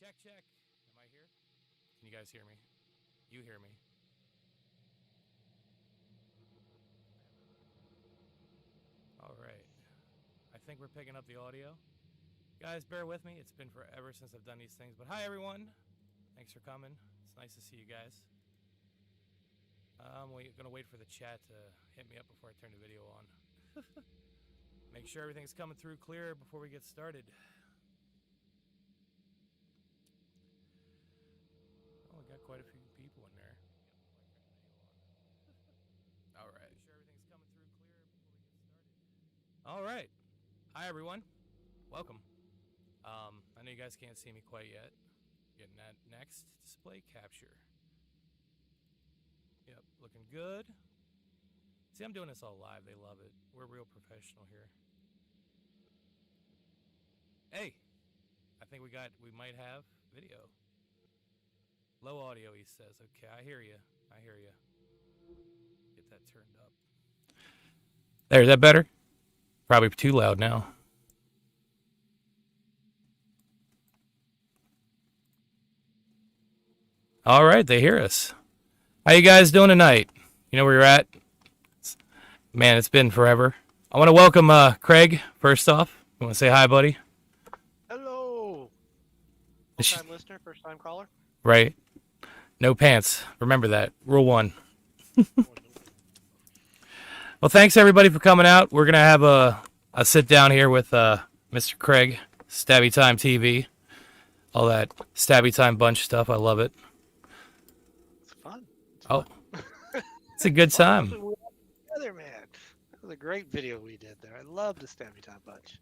Check, check. Am I here? Can you guys hear me? You hear me? All right. I think we're picking up the audio. Guys, bear with me. It's been forever since I've done these things. But hi, everyone. Thanks for coming. It's nice to see you guys. I'm going to wait for the chat to hit me up before I turn the video on. Make sure everything's coming through clear before we get started. Oh, we got quite a few people in there. All right. Make sure everything's coming through clear before we get started. All right. Hi, everyone. Welcome. I know you guys can't see me quite yet. Getting that next display capture. Yep, looking good. See, I'm doing this all live. They love it. We're real professional here. Hey, I think we might have video. Low audio, he says. Okay, I hear you. I hear you. Get that turned up. There, is that better? Probably too loud now. All right, they hear us. How you guys doing tonight? You know where you're at? Man, it's been forever. I want to welcome Craig, first off. You want to say hi, buddy? Hello. First-time listener, first-time caller? Right. No pants. Remember that. Rule 1. Well, thanks, everybody, for coming out. We're going to have a sit-down here with Mr. Craig, StabbyTimeTV. All that Stabby Time bunch stuff. I love it. It's fun. It's a good time. Together, man. That was a great video we did there. I love the Stabby Time bunch.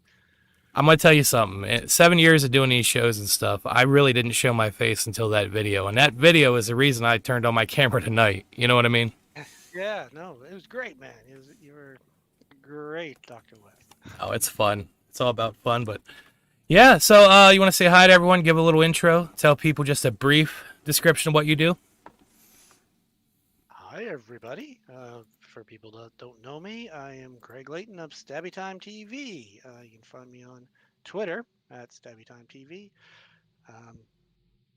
I'm going to tell you something. 7 years of doing these shows and stuff, I really didn't show my face until that video. And that video is the reason I turned on my camera tonight. You know what I mean? Yeah, no, it was great, man. You were great, Dr. West. Oh, it's fun. It's all about fun. But yeah, so you want to say hi to everyone, give a little intro, tell people just a brief description of what you do? Hi, everybody. For people that don't know me, I am Craig Layton of StabbyTimeTV. You can find me on Twitter at StabbyTimeTV.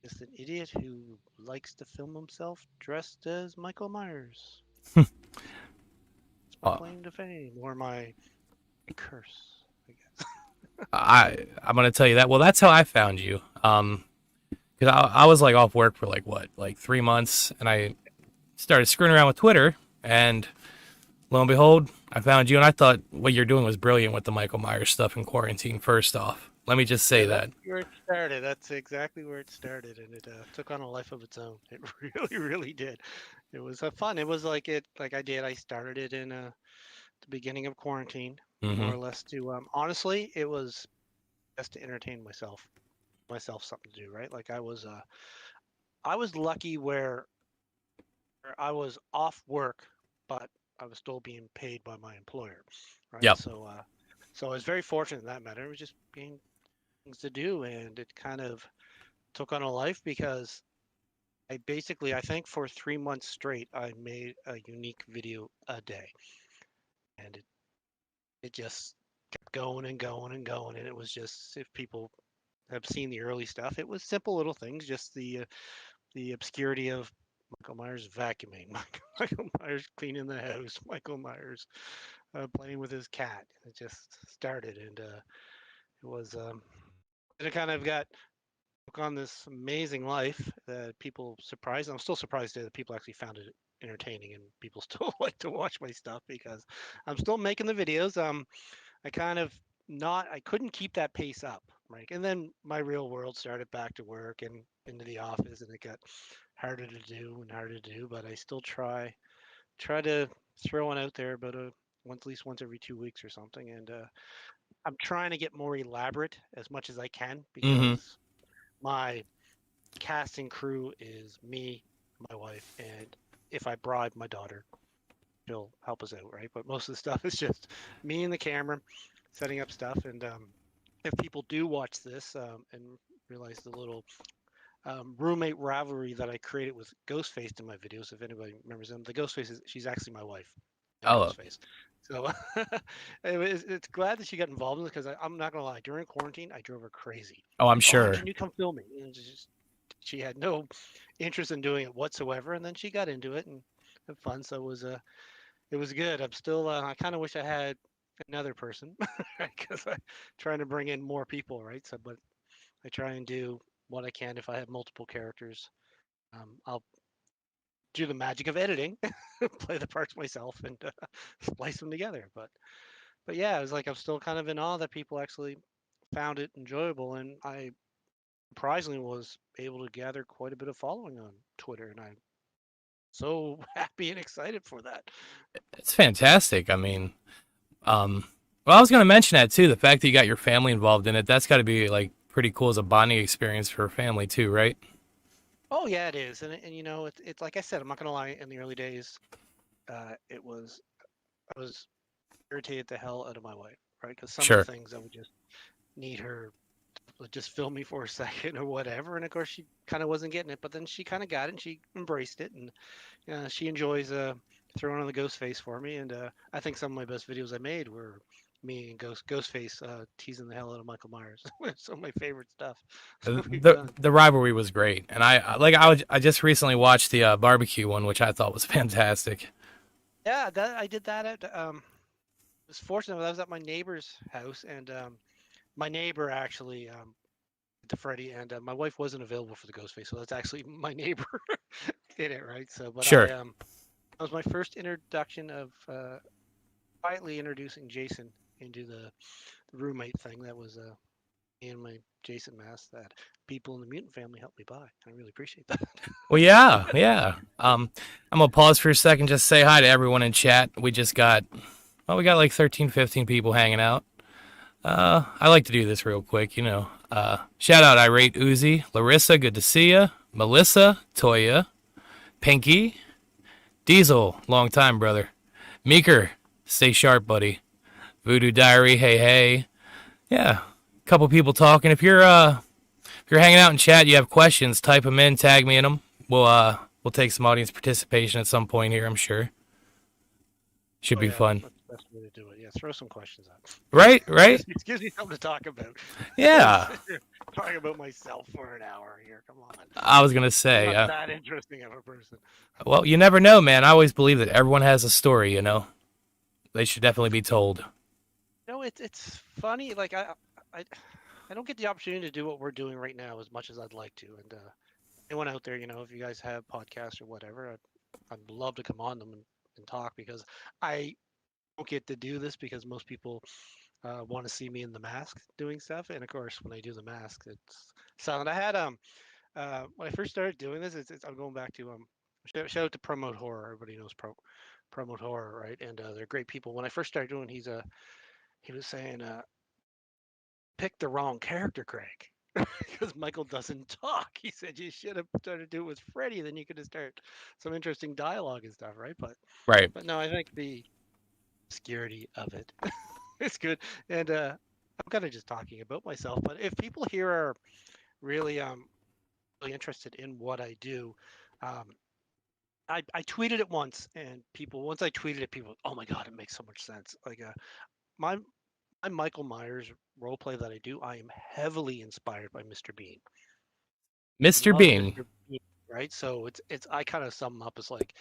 Just an idiot who likes to film himself dressed as Michael Myers. It's my claim to fame, or my curse, I guess. I'm gonna tell you that. Well, that's how I found you. Because I was like off work for like 3 months, and I started screwing around with Twitter, and lo and behold, I found you, and I thought what you're doing was brilliant with the Michael Myers stuff in quarantine. First off, let me just say that. That's where it started. That's exactly where it started, and it took on a life of its own. It really, really did. It was fun. It was like I started it in the beginning of quarantine, more or less. To honestly, it was just to entertain myself something to do. Right, like I was lucky where I was off work, but I was still being paid by my employer. Right. Yep. So I was very fortunate in that matter. It was just being things to do, and it kind of took on a life because I think for 3 months straight I made a unique video a day, and it just kept going and going and going. And it was just, if people have seen the early stuff, it was simple little things, just the obscurity of Michael Myers vacuuming, Michael Myers cleaning the house, Michael Myers playing with his cat. It just started, and it was it kind of took on this amazing life that people surprised. I'm still surprised that people actually found it entertaining, and people still like to watch my stuff because I'm still making the videos. I couldn't keep that pace up, right? And then my real world started, back to work and into the office, and it got harder to do and harder to do. But I still try to throw one out there about at least once every 2 weeks or something. And I'm trying to get more elaborate as much as I can, because my casting crew is me, my wife, and if I bribe my daughter, she'll help us out, right? But most of the stuff is just me and the camera setting up stuff. And if people do watch this and realize the little roommate rivalry that I created with Ghostface in my videos, if anybody remembers him, the Ghostface she's actually my wife. Oh. Ghostface. So it's glad that she got involved in this because I'm not gonna lie. During quarantine, I drove her crazy. Oh, I'm Like, oh, sure. can you come film me? And she had no interest in doing it whatsoever. And then she got into it and had fun. So it was good. I'm still I kind of wish I had another person because I'm trying to bring in more people, right? So, but I try and do what I can if I have multiple characters. I'll do the magic of editing, play the parts myself, and splice them together. But yeah, it was like I'm still kind of in awe that people actually found it enjoyable, and I surprisingly was able to gather quite a bit of following on Twitter, and I'm so happy and excited for that. It's fantastic. I mean, um, well, I was gonna mention that too. The fact that you got your family involved in it, that's got to be like pretty cool as a bonding experience for a family too, right? Oh yeah, it is, and you know, it's like I said, I'm not gonna lie. In the early days, it was I was irritated the hell out of my wife, right? Because some of the Sure. things I would just need her to just film me for a second or whatever, and of course she kind of wasn't getting it, but then she kind of got it and she embraced it, and she enjoys throwing on the ghost face for me, and I think some of my best videos I made were me and Ghostface teasing the hell out of Michael Myers. Some of my favorite stuff we've done. The rivalry was great, and I just recently watched the barbecue one, which I thought was fantastic. Yeah, that I did that at was fortunate. I was at my neighbor's house, and my neighbor actually the Freddy, and my wife wasn't available for the Ghostface, so that's actually my neighbor did it, right? So, but Sure. that was my first introduction of quietly introducing Jason into the roommate thing. That was me and my Jason mask that people in the mutant family helped me buy. I really appreciate that. Well, yeah, yeah. I'm gonna pause for a second, just say hi to everyone in chat. We got like 13, 15 people hanging out. I like to do this real quick, you know. Shout out Irate Uzi, Larissa, good to see ya. Melissa, Toya, Pinky, Diesel, long time brother. Meeker, stay sharp, buddy. Voodoo Diary, hey hey. Yeah, couple people talking. If you're hanging out in chat, you have questions, type them in, tag me in them. We'll take some audience participation at some point here, I'm sure. Should Oh be yeah, fun. that's the best way to do it. Yeah, throw some questions out. Right, right? Gives me something to talk about. Yeah. Talking about myself for an hour here. Come on, I was gonna I'm say, not that interesting of a person. well, you never know, man. I always believe that everyone has a story, you know? They should definitely be told. No, it's funny. Like I I don't get the opportunity to do what we're doing right now as much as I'd like to. And anyone out there, you know, if you guys have podcasts or whatever, I'd love to come on them and talk because I don't get to do this because most people want to see me in the mask doing stuff. And of course, when I do the mask, it's silent. I had when I first started doing this, I'm going back to shout out to Promote Horror. Everybody knows Promote Horror, right? And they're great people. When I first started doing, he was saying pick the wrong character, Craig. Because Michael doesn't talk. He said you should have started to do it with Freddy, then you could have started some interesting dialogue and stuff, right? Right. But no, I think the obscurity of it is good. And I'm kind of just talking about myself, but if people here are really really interested in what I do, um, I tweeted it once, and people once I tweeted it, people, oh my god, it makes so much sense. Like my my Michael Myers role play that I do, I am heavily inspired by Mr. Bean. Mr. Love Bean. Mr. Bean, right? So it's I kind of sum up as like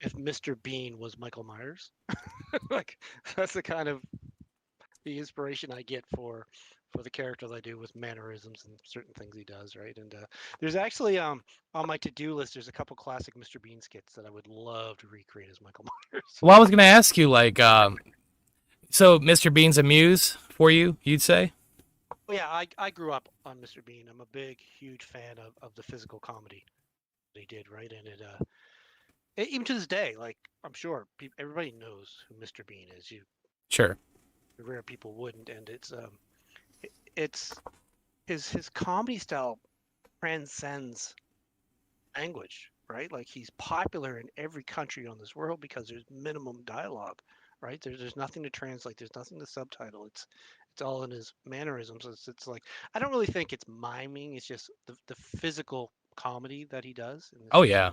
if Mr. Bean was Michael Myers, like that's the kind of the inspiration I get for the characters I do with mannerisms and certain things he does, right? And there's actually on my to-do list, there's a couple classic Mr. Bean skits that I would love to recreate as Michael Myers. Well, I was gonna ask you, like, so Mr. Bean's a muse for you, you'd say? Oh, yeah, I grew up on Mr. Bean. I'm a big, huge fan of the physical comedy that he did, right? And even to this day, like I'm sure everybody knows who Mr. Bean is. You Sure. rare people wouldn't, and it's his comedy style transcends language, right? Like he's popular in every country on this world because there's minimum dialogue, right? There's nothing to translate. There's nothing to subtitle. It's all in his mannerisms. It's like I don't really think it's miming. It's just the physical comedy that he does, and it's Oh just yeah.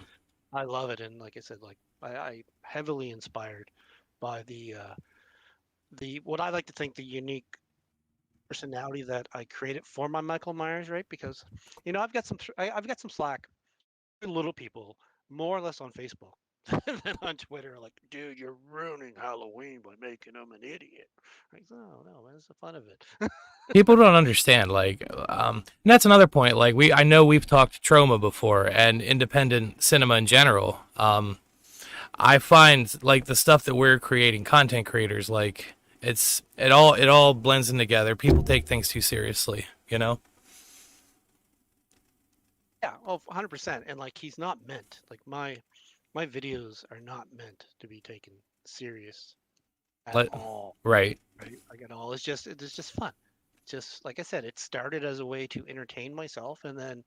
I love it. And like I said, like I heavily inspired by the the what I like to think the unique personality that I created for my Michael Myers, right? Because I've got some slack for little people, more or less on Facebook than on Twitter. Like, dude, you're ruining Halloween by making him an idiot. Like, no, no, man, it's the fun of it. People don't understand, like, and that's another point. Like, I know we've talked trauma before and independent cinema in general. I find like the stuff that we're creating, content creators, like it all blends in together. People take things too seriously, you know. Yeah, oh, 100%. And like, he's not meant like my videos are not meant to be taken serious at Let all. right, Right? Like at all. It's just fun. Just like I said, it started as a way to entertain myself, and then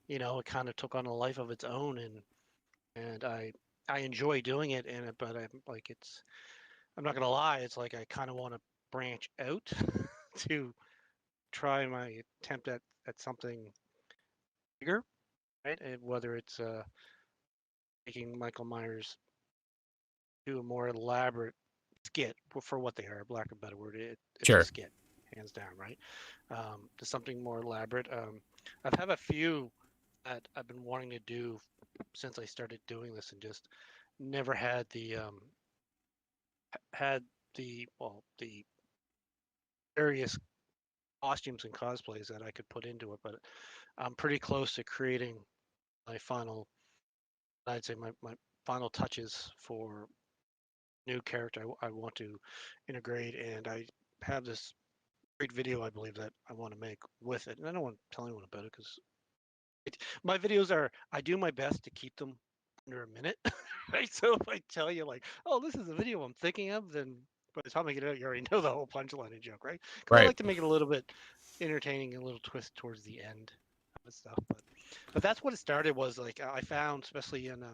it kind of took on a life of its own, and I enjoy doing it, but I'm like I'm not gonna lie, it's like I kind of want to branch out to try my attempt at something bigger, right? And whether it's making Michael Myers do a more elaborate skit for what they are, lack of a better word, it's a sure, skit, hands down, right? To something more elaborate. I've had a few that I've been wanting to do since I started doing this, and just never had the various costumes and cosplays that I could put into it. But I'm pretty close to creating my final, I'd say my final touches for new character I want to integrate, and I have this great video I believe that I want to make with it, and I don't want to tell anyone about it because my videos are I do my best to keep them under a minute, right? So if I tell you like, oh, this is a video I'm thinking of, then by the time I get it out, you already know the whole punchline and joke, right? Because I right. like to make it a little bit entertaining and a little twist towards the end of stuff. But that's what it started was like I found, especially in I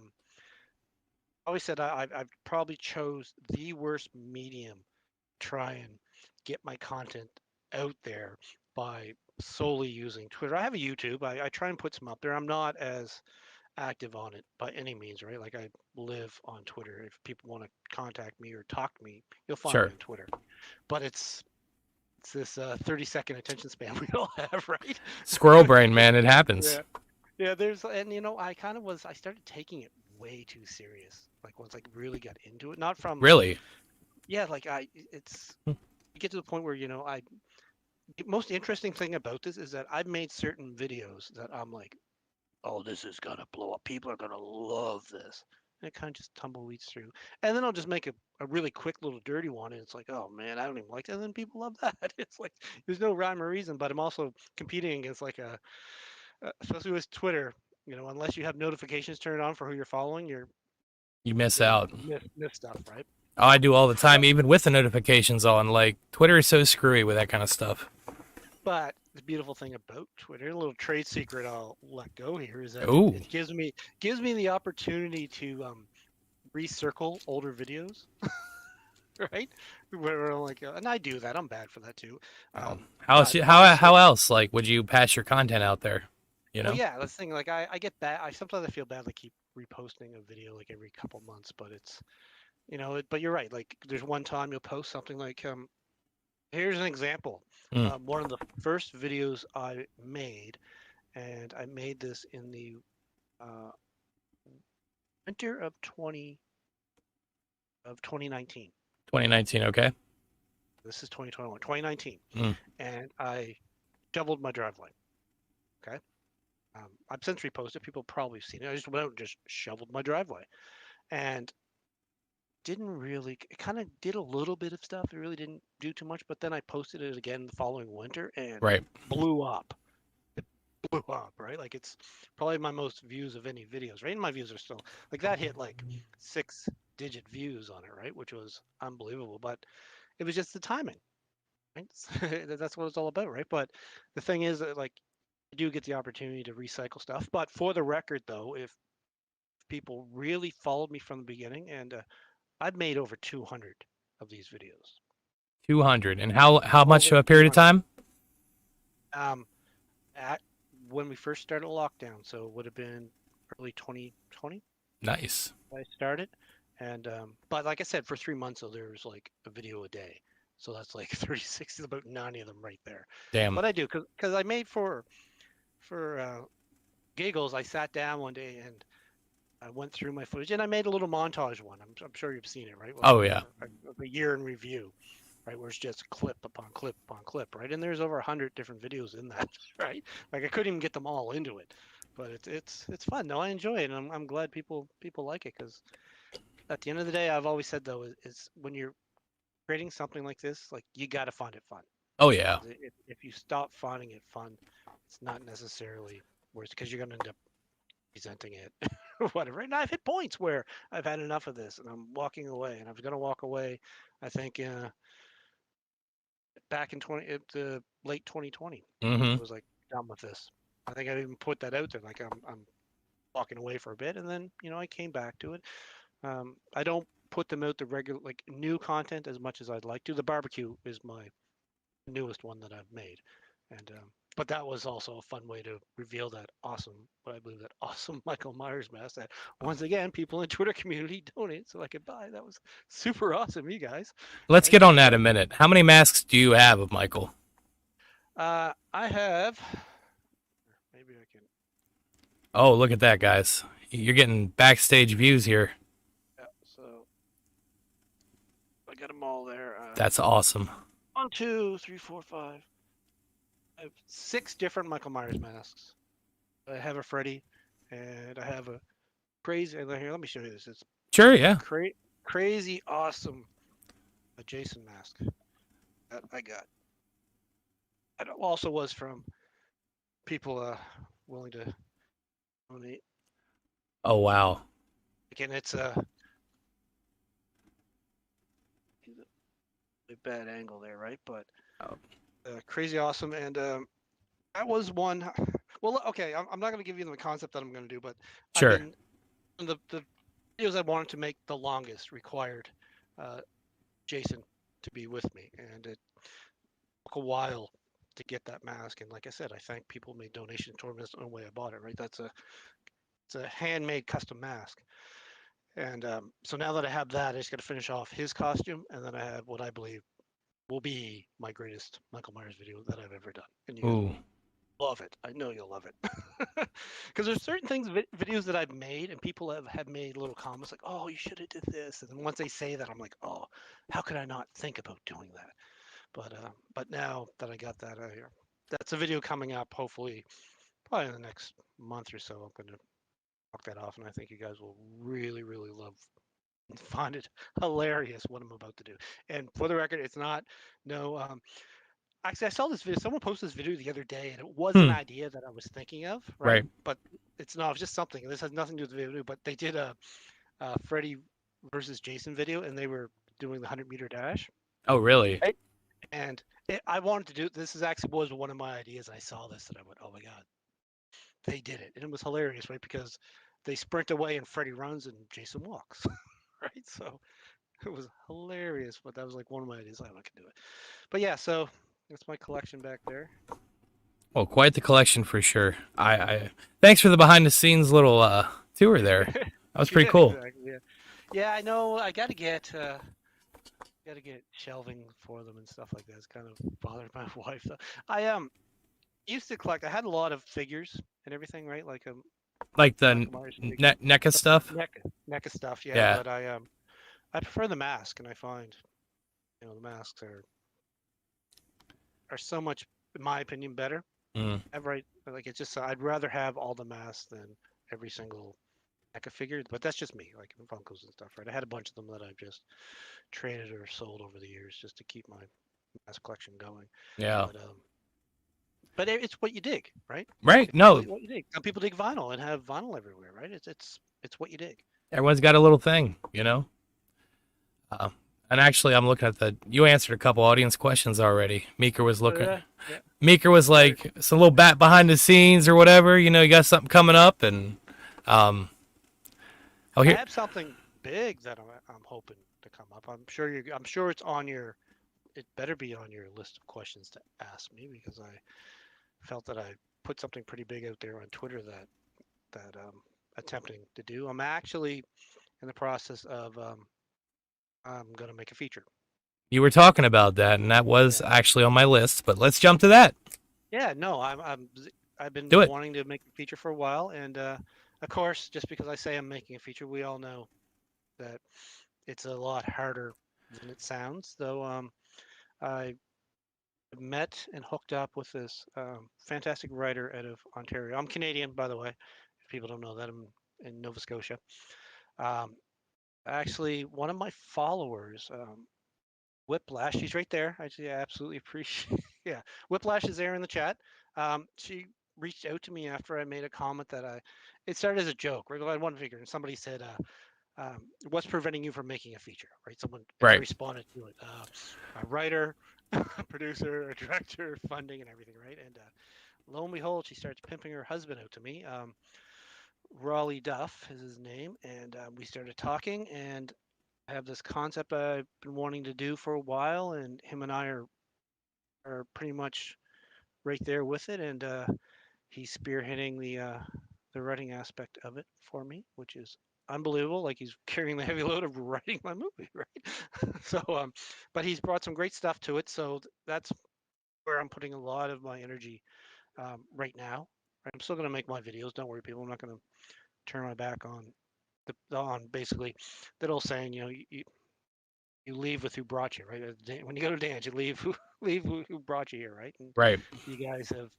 always said I've probably chose the worst medium to try and get my content out there by solely using Twitter. I have a YouTube. I try and put some up there. I'm not as active on it by any means, right? Like I live on Twitter. If people want to contact me or talk to me, you'll find me Sure. on Twitter. But it's this 30-second attention span we all have, right? Squirrel brain, man, it happens. Yeah. Yeah, there's and I started taking it way too serious. Like once I really got into it, not from Really. yeah, like it's you get to the point where the most interesting thing about this is that I've made certain videos that I'm like, oh, this is gonna blow up. People are gonna love this. And it kind of just tumbleweeds through. And then I'll just make a really quick little dirty one. And it's like, oh man, I don't even like that. And then people love that. It's like, there's no rhyme or reason, but I'm also competing against like especially with Twitter, unless you have notifications turned on for who you're following, You you're miss gonna out. miss stuff, right? Oh, I do all the But time, even with the notifications on. Like Twitter is so screwy with that kind of stuff. but the beautiful thing about Twitter, a little trade secret I'll let go here, is that Ooh, it gives me the opportunity to recircle older videos, right? Where I'm like, and I do that. I'm bad for that too. how else? But honestly, How else? Like, would you pass your content out there? You well, know. yeah, that's the thing. Like, I get bad. I sometimes I feel bad. Like, keep reposting a video like every couple months, but it's but you're right. Like, there's one time you'll post something like, here's an example. Mm, One of the first videos I made, and I made this in the uh, winter of 2019. 2019. Okay. This is 2021, 2019, Mm, and I shoveled my driveway. Okay. I've since reposted. People probably seen it. I just went out and just shoveled my driveway, and didn't really. It kind of did a little bit of stuff. It really didn't do too much. But then I posted it again the following winter, and right. blew up. It blew up, right? Like it's probably my most views of any videos, right? And my views are still like that hit like 6-digit views on it, right? Which was unbelievable. But it was just the timing, right? That's what it's all about, right? But the thing is that like I do get the opportunity to recycle stuff. But for the record, though, if people really followed me from the beginning, and I've made over 200 of these videos, 200. And how much over of a period of 200. time? Um, at when we first started lockdown, so it would have been early 2020. Nice. I started. And but like I said, for 3 months, so there was like a video a day. So that's like 36, about 90 of them right there. Damn. But I do because I made for giggles. I sat down one day and I went through my footage and I made a little montage one. I'm sure you've seen it, right? Like Oh yeah. a year in review, right? Where it's just clip upon clip upon clip, right? And there's over 100 different videos in that, right? Like I couldn't even get them all into it, but it's fun. No, I enjoy it, and I'm glad people like it because at the end of the day, I've always said though is when you're creating something like this, like you got to find it fun. Oh yeah. If you stop finding it fun, it's not necessarily worse because you're gonna end up resenting it or whatever. And I've hit points where I've had enough of this and I'm walking away, and I was gonna walk away. I think back in late 2020, I Mm-hmm. was like done with this. I think I even put that out there, like I'm walking away for a bit, and then I came back to it. I don't put them out the regular like new content as much as I'd like to. The barbecue is my newest one that I've made, and but that was also a fun way to reveal that awesome, what I believe that awesome Michael Myers mask that once again people in the Twitter community donate so I could buy. That was super awesome, you guys, Let's right? get on that a minute. How many masks do you have of Michael? I have. Maybe I can. Oh, look at that, guys. You're getting backstage views here. Yeah, so I got them all there. That's awesome. 1, 2, 3, 4, 5. I have 6 different Michael Myers masks. I have a Freddy, and I have a crazy. Here, let me show you this. It's Sure, yeah. crazy awesome a Jason mask that I got. It also was from people willing to donate. Oh wow. Again, it's a bad angle there, right? But Oh, crazy awesome, and that was one. Well, okay, I'm not going to give you the concept that I'm going to do, but I've sure. been the videos I wanted to make the longest required uh, Jason to be with me, and it took a while to get that mask. And like I said, I thank people who made donations toward me. That's the only way I bought it, right? It's a handmade custom mask. And so now that I have that, I just got to finish off his costume, and then I have what I believe will be my greatest Michael Myers video that I've ever done. And you guys Ooh. will love it. I know you'll love it. Because there's certain things, videos that I've made, and people have made little comments like, "Oh, you should have did this." And then once they say that, I'm like, "Oh, how could I not think about doing that?" But now that I got that, that's a video coming up. Hopefully, probably in the next month or so. I'm going to knock that off, and I think you guys will really, really love and find it hilarious what I'm about to do. And for the record, it's not no. Actually, I saw this video. Someone posted this video the other day, and it was an Hmm. idea that I was thinking of, right? Right. But it's not. It's just something. This has nothing to do with the video. But they did a Freddy versus Jason video, and they were doing the 100-meter dash. Oh really? Right? And I wanted to do this. Is actually was one of my ideas. I saw this, and I went, "Oh my god, they did it!" And it was hilarious, right? Because they sprint away, and Freddy runs, and Jason walks, right? So it was hilarious. But that was like one of my ideas. I can do it. But yeah, so that's my collection back there. Well, quite the collection for sure. I thanks for the behind the scenes little tour there. That was pretty Yeah, cool. exactly. Yeah, yeah. I know. I got to get shelving for them and stuff like that. It's kind of bothered my wife. Though. I used to collect. I had a lot of figures and everything, right? Like Like the Michael Myers figure, NECA stuff. NECA stuff. Yeah, Yeah. but I prefer the mask, and I find the masks are so much, in my opinion, better. Mm. Right? Like it's just I'd rather have all the masks than every single NECA figure. But that's just me, like Funkos and stuff, right? I had a bunch of them that I've just traded or sold over the years just to keep my mask collection going. Yeah. But it's what you dig, right? Right. It's No. what you dig. Some people dig vinyl and have vinyl everywhere, right? It's what you dig. Everyone's got a little thing, you know. Uh, and actually, I'm looking at the. You answered a couple audience questions already. Meeker was looking. Yeah. Meeker was like some little bat behind the scenes or whatever. You know, you got something coming up, and oh I here. have something big that I'm hoping to come up. I'm sure it's on your. It better be on your list of questions to ask me because I felt that I put something pretty big out there on Twitter that attempting to do. I'm actually in the process of I'm gonna make a feature. You were talking about that, and that was Yeah. actually on my list. But let's jump to that. Yeah. No, I've been Do it. wanting to make a feature for a while, and of course, just because I say I'm making a feature, we all know that it's a lot harder than it sounds. Though I met and hooked up with this fantastic writer out of Ontario. I'm Canadian, by the way. If people don't know that, I'm in Nova Scotia. Um, Actually, one of my followers, Whiplash, she's right there. I absolutely appreciate. Yeah, Whiplash is there in the chat. She reached out to me after I made a comment that it started as a joke. Right, I had one figure, and somebody said, "What's preventing you from making a feature?" Right, someone, and I Right. responded to it. A writer, a producer, a director, funding, and everything. Right, and lo and behold, she starts pimping her husband out to me. Raleigh Duff is his name, and we started talking, and I have this concept I've been wanting to do for a while, and him and I are pretty much right there with it, and he's spearheading the writing aspect of it for me, which is unbelievable. Like he's carrying the heavy load of writing my movie, right? So, but he's brought some great stuff to it, so that's where I'm putting a lot of my energy right now. I'm still going to make my videos. Don't worry, people. I'm not going to turn my back on on basically that old saying. You leave with who brought you, right? When you go to dance, you leave who brought you here, right? And Right. you guys have,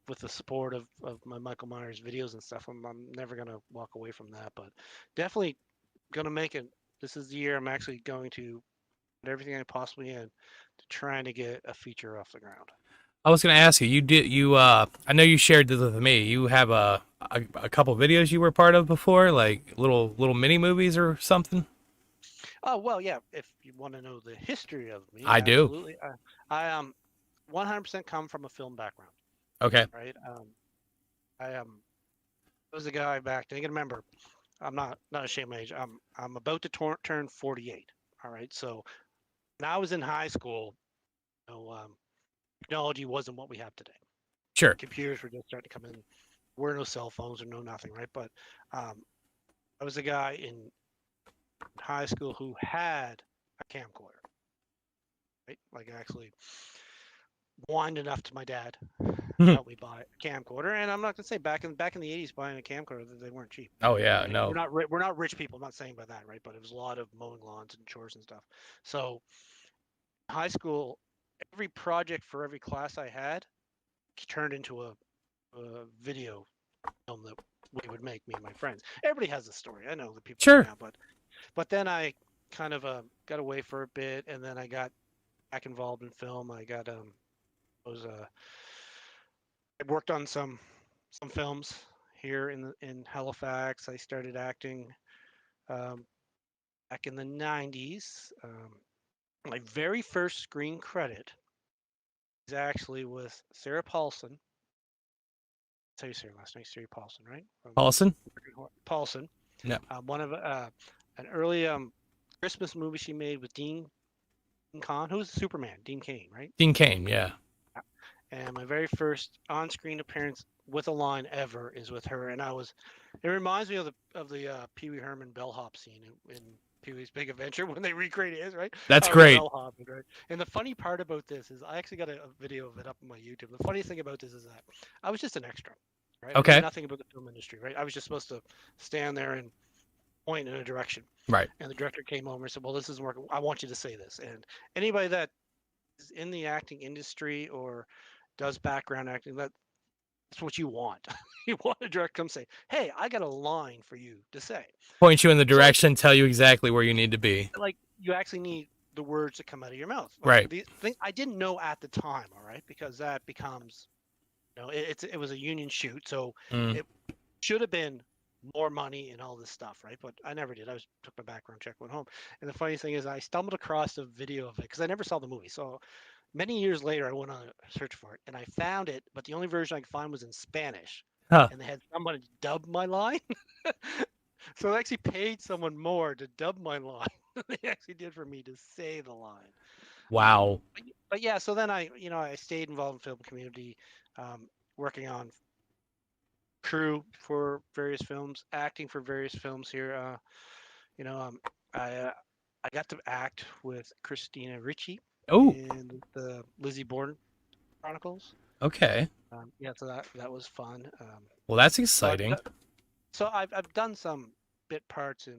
with the support of my Michael Myers videos and stuff, I'm never gonna walk away from that. But definitely gonna make it. This is the year I'm actually going to put everything I possibly can to trying to get a feature off the ground. I was going to ask you. You did. You. I know you shared this with me. You have a couple videos you were part of before, like little mini movies or something. Oh well, yeah. If you want to know the history of me, I do. absolutely. I 100% come from a film background, Okay. right? I was a guy back. And you can remember, I'm not ashamed of my age. I'm about to turn 48. All right. So when I was in high school, you know, technology wasn't what we have today. Sure. Computers were just starting to come in. There were no cell phones or no nothing, right? But um, I was a guy in high school who had a camcorder, right? Like actually whined enough to my dad to help me buy a camcorder. And I'm not gonna say back in the 80s, buying a camcorder, they weren't cheap. Oh yeah. Right? No. We're not rich people. I'm not saying by that, right? But it was a lot of mowing lawns and chores and stuff. So high school, every project for every class I had turned into a video film that we would make, me and my friends. Everybody has a story. I know the people right Sure. now, but then I kind of got away for a bit, and then I got back involved in film. I got was I worked on some films here in Halifax. I started acting um, back in the 90s. My very first screen credit is actually with Sarah Paulson. Tell you Sarah last name, Sarah Paulson, right? From Paulson. Paulson. No. One of an early Christmas movie she made with Dean Kahn, who's Superman, Dean Cain, right? Dean Kane. Yeah. And my very first on-screen appearance with a line ever is with her, and I was. It reminds me of the Pee Wee Herman bellhop scene in Pee Wee's Big Adventure when they recreate his, right? That's I was great. bellhopping, right? And the funny part about this is I actually got a video of it up on my YouTube. The funniest thing about this is that I was just an extra, right? I knew Okay. nothing about the film industry, right? I was just supposed to stand there and point in a direction. Right. And the director came over and said, "Well, this isn't working. I want you to say this." And anybody that is in the acting industry or does background acting, that's what you want. You want a director come say, "Hey, I got a line for you to say." Point you in the So, direction. Tell you exactly where you need to be. like, you actually need the words to come out of your mouth. Like Right. the thing I didn't know at the time, all right, because that becomes, it was a union shoot, so Mm. it should have been more money and all this stuff, right? But I never did. I took my background check, went home. And the funny thing is, I stumbled across a video of it because I never saw the movie. So many years later, I went on a search for it and I found it, but the only version I could find was in Spanish. Huh. And they had someone dub my line. So I actually paid someone more to dub my line than they actually did for me to say the line. Wow. But yeah, so then I stayed involved in film community, working on crew for various films, acting for various films here. You know, I uh, I got to act with Christina Ricci Oh, in the Lizzie Borden Chronicles. okay. Yeah, so that was fun. Well, that's So I've exciting. done, I've done some bit parts in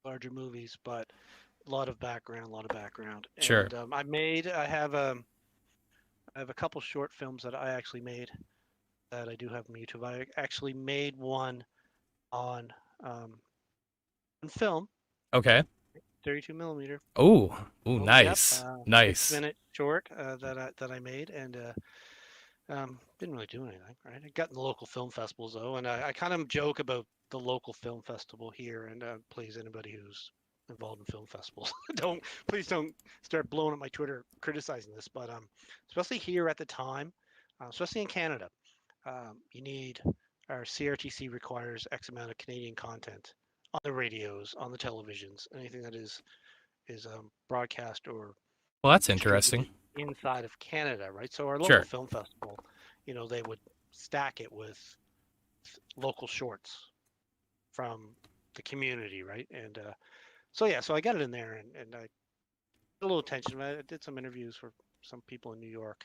larger movies, but a lot of background. Sure. And I have a couple short films that I actually made that I do have on YouTube. I actually made one on on film, Okay. 32 millimeter. Oh, oh, Yep, nice, 6 nice. minute short that I made, and didn't really do anything. Right, I got in the local film festivals though, and I kind of joke about the local film festival here, and please anybody who's involved in film festivals, please don't start blowing up my Twitter criticizing this, but especially here at the time, especially in Canada, you need our CRTC requires X amount of Canadian content on the radios, on the televisions, anything that is broadcast or Well, that's interesting. distributed inside of Canada, right? So our local Sure. film festival, they would stack it with local shorts from the community, right? And so yeah, so I got it in there, and I did a little attention. I did some interviews for some people in New York,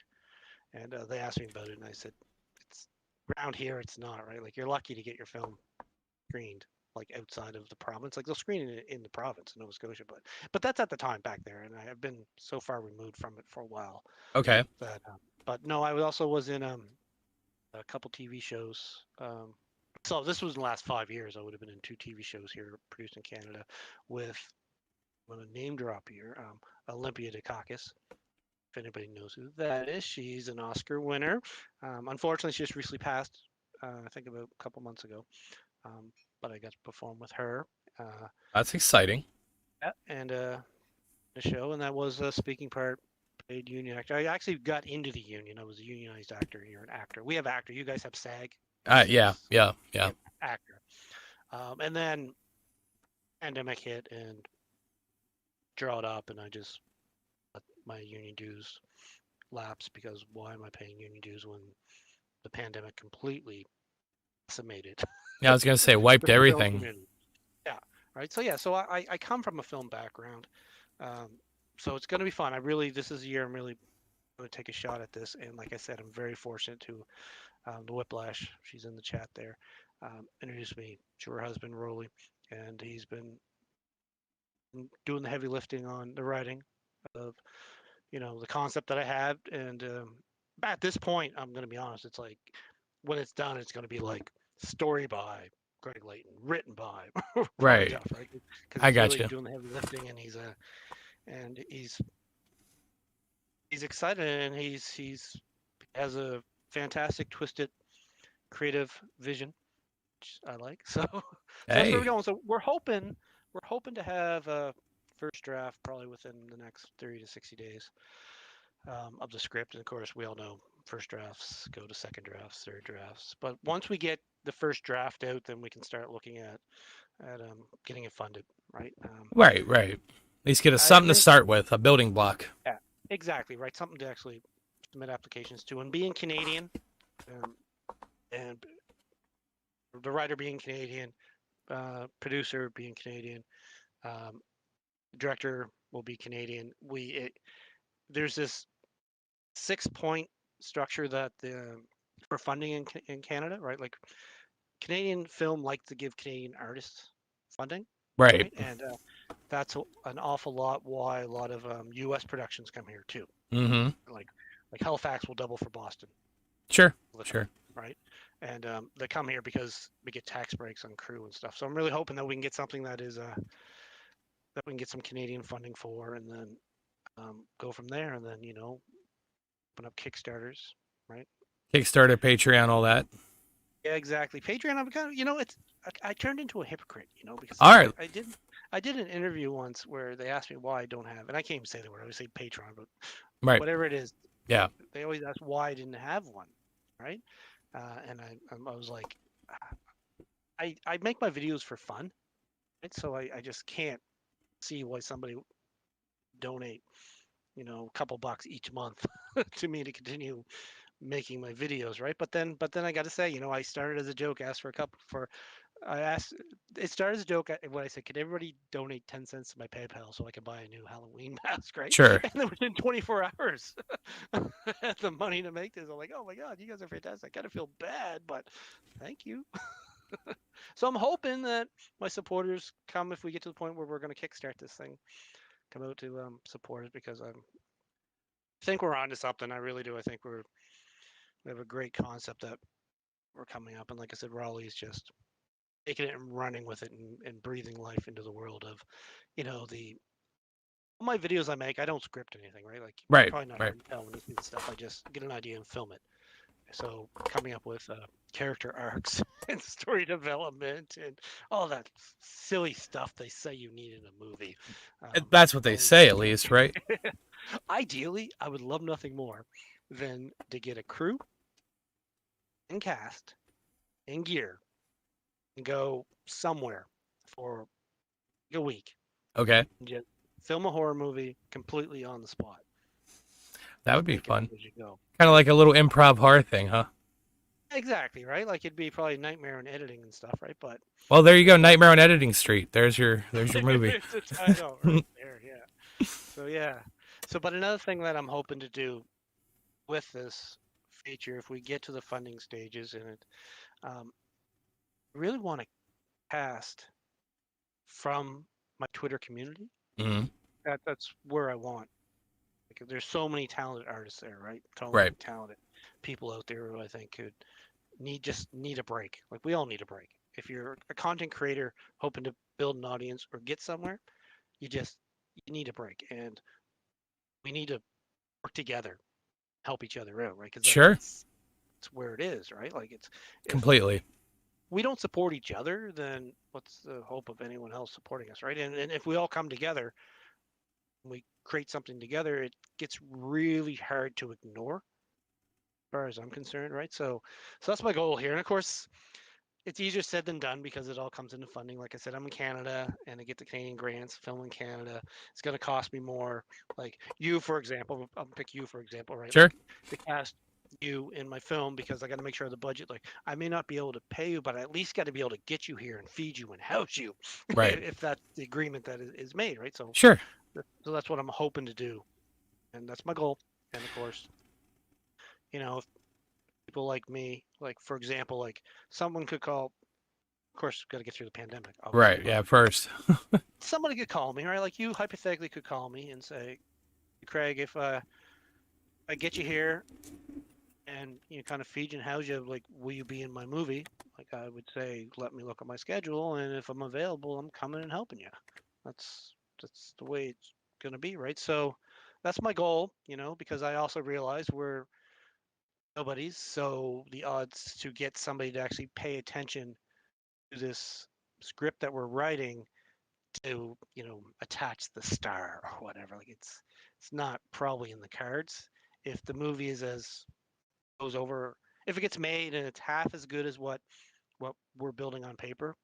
and they asked me about it, and I said, it's around here, it's not right. Like you're lucky to get your film screened like outside of the province. Like they'll screen it in the province in Nova Scotia, but that's at the time back there, and I have been so far removed from it for a while Okay. that. But no, I also was in a couple TV shows. So this was in the last 5 years. I would have been in two TV shows here produced in Canada with, I'm going to name drop here, Olympia Dukakis. If anybody knows who that is, she's an Oscar winner. Unfortunately, she just recently passed, I think about a couple months ago. Um, but I got to perform with her. That's exciting. Yeah, and the show, and that was a speaking part, paid union actor. I actually got into the union. I was a unionized actor. You're an actor. We have actor. You guys have SAG. Yeah, It's yeah, yeah. actor. And then pandemic hit and drawed up, and I just let my union dues lapse because why am I paying union dues when the pandemic completely decimated Yeah, I was gonna say the wiped film everything. community? Yeah, right. So yeah, so I come from a film background, um, so it's going to be fun. This is a year I'm really going to take a shot at this, and like I said, I'm very fortunate to the Whiplash. She's in the chat there. Introduced me to her husband Rolly, and he's been doing the heavy lifting on the writing of the concept that I had. And at this point, I'm going to be honest. It's like when it's done, it's going to be like story by Craig Layton, written by Brian Right. Duff, right? Because I he's got really you. doing the heavy lifting, and he's excited, and he has a fantastic, twisted, creative vision, which I like. So that's where we're Hey. going. So we're hoping to have a first draft probably within the next 30 to 60 days of the script. And of course, we all know first drafts go to second drafts, third drafts. But once we get the first draft out, then we can start looking at getting it funded, right? Right, right. At least get us I something to mentioned, start with, a building block. yeah, exactly, right. Something to actually submit applications to, and being Canadian, um, and the writer being Canadian, producer being Canadian, um, director will be Canadian. There's this 6 point structure that for funding in Canada, right? Like Canadian film likes to give Canadian artists funding, Right. right? And that's an awful lot why a lot of U.S. productions come here too. Mm-hmm. Like Halifax will double for Boston Sure. all the time, Sure. right? And they come here because we get tax breaks on crew and stuff. So I'm really hoping that we can get something that is that we can get some Canadian funding for, and then go from there, and then open up Kickstarters, right? Kickstarter, Patreon, all that. Yeah, exactly. Patreon, I'm kind of, it's I turned into a hypocrite, because All right. I did an interview once where they asked me why I don't have, and I can't even say the word. I would say Patreon, but Right. whatever it is, Yeah. they always ask why I didn't have one, right? And I was like, I make my videos for fun, right? So I just can't see why somebody would donate, a couple bucks each month to me to continue making my videos, right? But then I got to say, I started as a joke, asked for a couple for I asked. It started as a joke when I said, "Can everybody donate 10 cents to my PayPal so I can buy a new Halloween mask?" Right? Sure. And then within 24 hours, I had the money to make this. I'm like, "Oh my god, you guys are fantastic." I kind of feel bad, but thank you. So I'm hoping that my supporters come if we get to the point where we're going to kickstart this thing. Come out to support it because I think we're onto something. I really do. I think we have a great concept that we're coming up, and like I said, Raleigh's just taking it and running with it and breathing life into the world of, the all my videos I make. I don't script anything, right? Like Right. probably not Right. hard to tell when you see the stuff. I just get an idea and film it. So coming up with character arcs and story development and all that silly stuff they say you need in a movie. That's what they And say, at least, right? ideally, I would love nothing more than to get a crew and cast and gear and go somewhere for a week Okay. and just film a horror movie completely on the spot. That would Just be make it up fun. as you go. Kind of like a little improv horror thing, huh? Exactly, right? Like it'd be probably nightmare in editing and stuff, right? But Well, there you go. yeah, Nightmare on Editing Street. There's your movie. it's a title right there. Yeah. So yeah. So, but another thing that I'm hoping to do with this feature, if we get to the funding stages in it, um, I really want to cast from my Twitter community. Hmm. That's where I want. Like, there's so many talented artists there, right? So Right. many talented people out there who I think could need a break. Like we all need a break. If you're a content creator hoping to build an audience or get somewhere, you just you need a break, and we need to work together, help each other out, right? Because Sure. that's where it is, right? Like it's if Completely. we don't support each other, then what's the hope of anyone else supporting us, right? And if we all come together, and we create something together, it gets really hard to ignore, as far as I'm concerned, right? So that's my goal here, and of course, it's easier said than done because it all comes into funding. Like I said, I'm in Canada and I get the Canadian grants. Film in Canada, it's going to cost me more. Like you, for example, I'll pick you for example, right? Sure. Like to cast you in my film because I got to make sure the budget. Like I may not be able to pay you, but I at least got to be able to get you here and feed you and house you, Right. if that's the agreement that is made, right? Sure. So that's what I'm hoping to do, and that's my goal. And of course, if people like me, like for example, like someone could call. Of course, got to get through the pandemic, obviously, Right. but Yeah. First. somebody could call me, right? Like you hypothetically could call me and say, Craig, if I get you here and kind of feed you and house you, like, will you be in my movie? Like I would say, let me look at my schedule, and if I'm available, I'm coming and helping you. That's the way it's gonna be, right? So that's my goal, because I also realize we're nobodies, so the odds to get somebody to actually pay attention to this script that we're writing to attach the star or whatever, like it's not probably in the cards. If the movie is as goes over, if it gets made and it's half as good as what we're building on paper,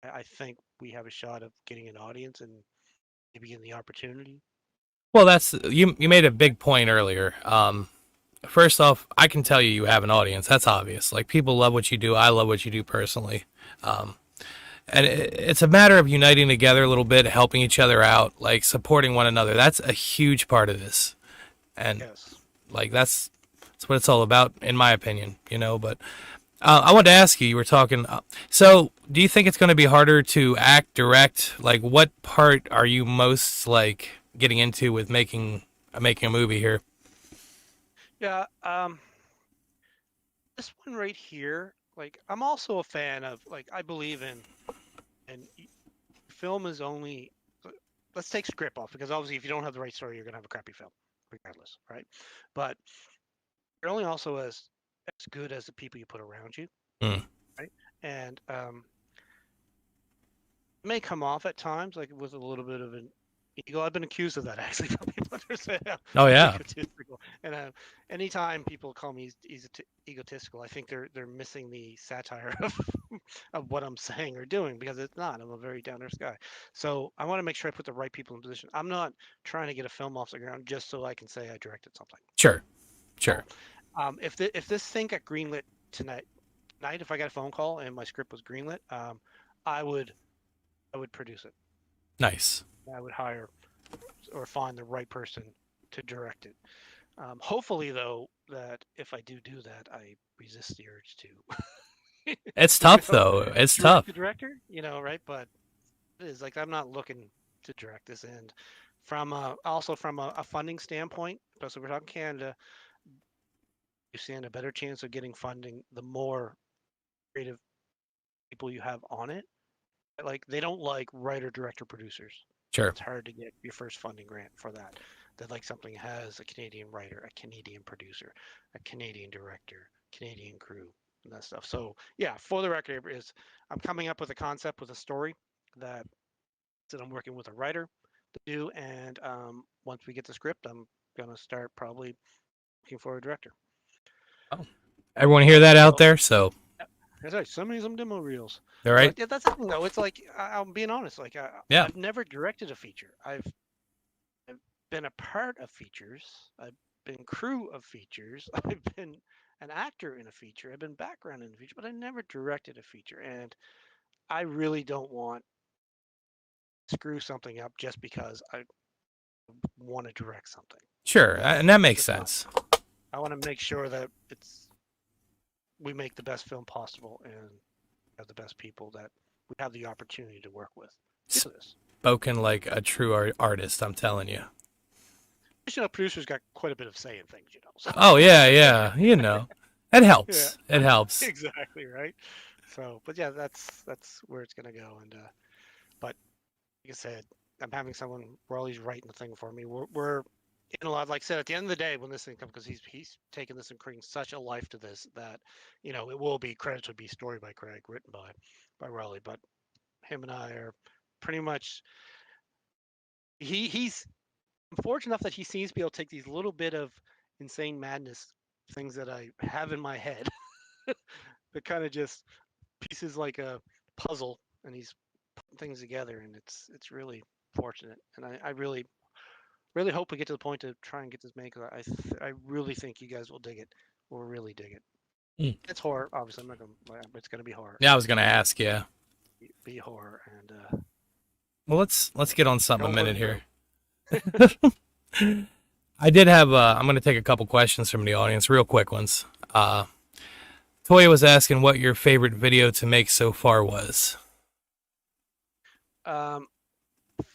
I think we have a shot of getting an audience and maybe getting the opportunity. Well, that's you made a big point earlier. First off, I can tell you have an audience. That's obvious. Like people love what you do. I love what you do personally. Um, and it's a matter of uniting together a little bit, helping each other out, like supporting one another. That's a huge part of this, and Yes. like that's what it's all about, in my opinion. But I wanted to ask you. You were talking. So, do you think it's going to be harder to act, direct? Like, what part are you most like getting into with making a movie here? Yeah. This one right here, like I'm also a fan of, like, I believe in, and film is only, let's take script off because obviously if you don't have the right story, you're gonna have a crappy film regardless, right? But you're only also as good as the people you put around you, Mm. right? And it may come off at times like with a little bit of an ego. I've been accused of that actually from people that say Oh I'm yeah, egotistical. And anytime people call me egotistical, I think they're missing the satire of what I'm saying or doing, because it's not. I'm a very down earth guy. So I want to make sure I put the right people in position. I'm not trying to get a film off the ground just so I can say I directed something. sure, So sure. if this thing got greenlit tonight, if I got a phone call and my script was greenlit, I would produce it. Nice. I would hire or find the right person to direct it. Hopefully, though, that if I do that, I resist the urge to, It's tough though. It's direct tough. the director, right? But it is like I'm not looking to direct this, and from also from a funding standpoint, especially we're talking Canada, you stand a better chance of getting funding the more creative people you have on it. Like they don't like writer, director, producers. Sure. It's hard to get your first funding grant for that. That like something has a Canadian writer, a Canadian producer, a Canadian director, Canadian crew, and that stuff. So yeah, for the record, is I'm coming up with a concept with a story that I'm working with a writer to do, and once we get the script, I'm gonna start probably looking for a director. Oh. Everyone hear that out So there? So, that's right. Send me some demo reels. all right. But yeah, that's the thing though. It's like I'm being honest. Like Yeah. I've never directed a feature. I've been a part of features. I've been crew of features. I've been an actor in a feature. I've been background in a feature, but I never directed a feature. And I really don't want to screw something up just because I want to direct something. Sure. That's And that makes just not. sense. I want to make sure that we make the best film possible and have the best people that we have the opportunity to work with. Do this. Spoken like a true artist, I'm telling you. Producers got quite a bit of say in things, So. Oh, yeah, yeah. It Yeah, helps. It helps. exactly right. So, but yeah, that's where it's gonna go. And but like I said, I'm having someone. Rawley's writing the thing for me. We're in a lot. Like I said, at the end of the day, when this thing comes, because he's taken this and creating such a life to this that it will be credits would be story by Craig, written by Rawley. But him and I are pretty much. He's fortunate enough that he seems to be able to take these little bit of insane madness things that I have in my head that kind of just pieces like a puzzle, and he's putting things together, and it's really fortunate. And I really hope we get to the point to try and get this made. Cause I really think you guys will dig it. Will really dig it. Mm. It's horror, obviously. I'm not gonna. It's gonna be horror. Yeah, I was gonna ask. Yeah. Be horror, and Well, let's get on something a don't minute look here. through. I did have. I'm gonna take a couple questions from the audience, real quick ones. Toya was asking what your favorite video to make so far was. Um,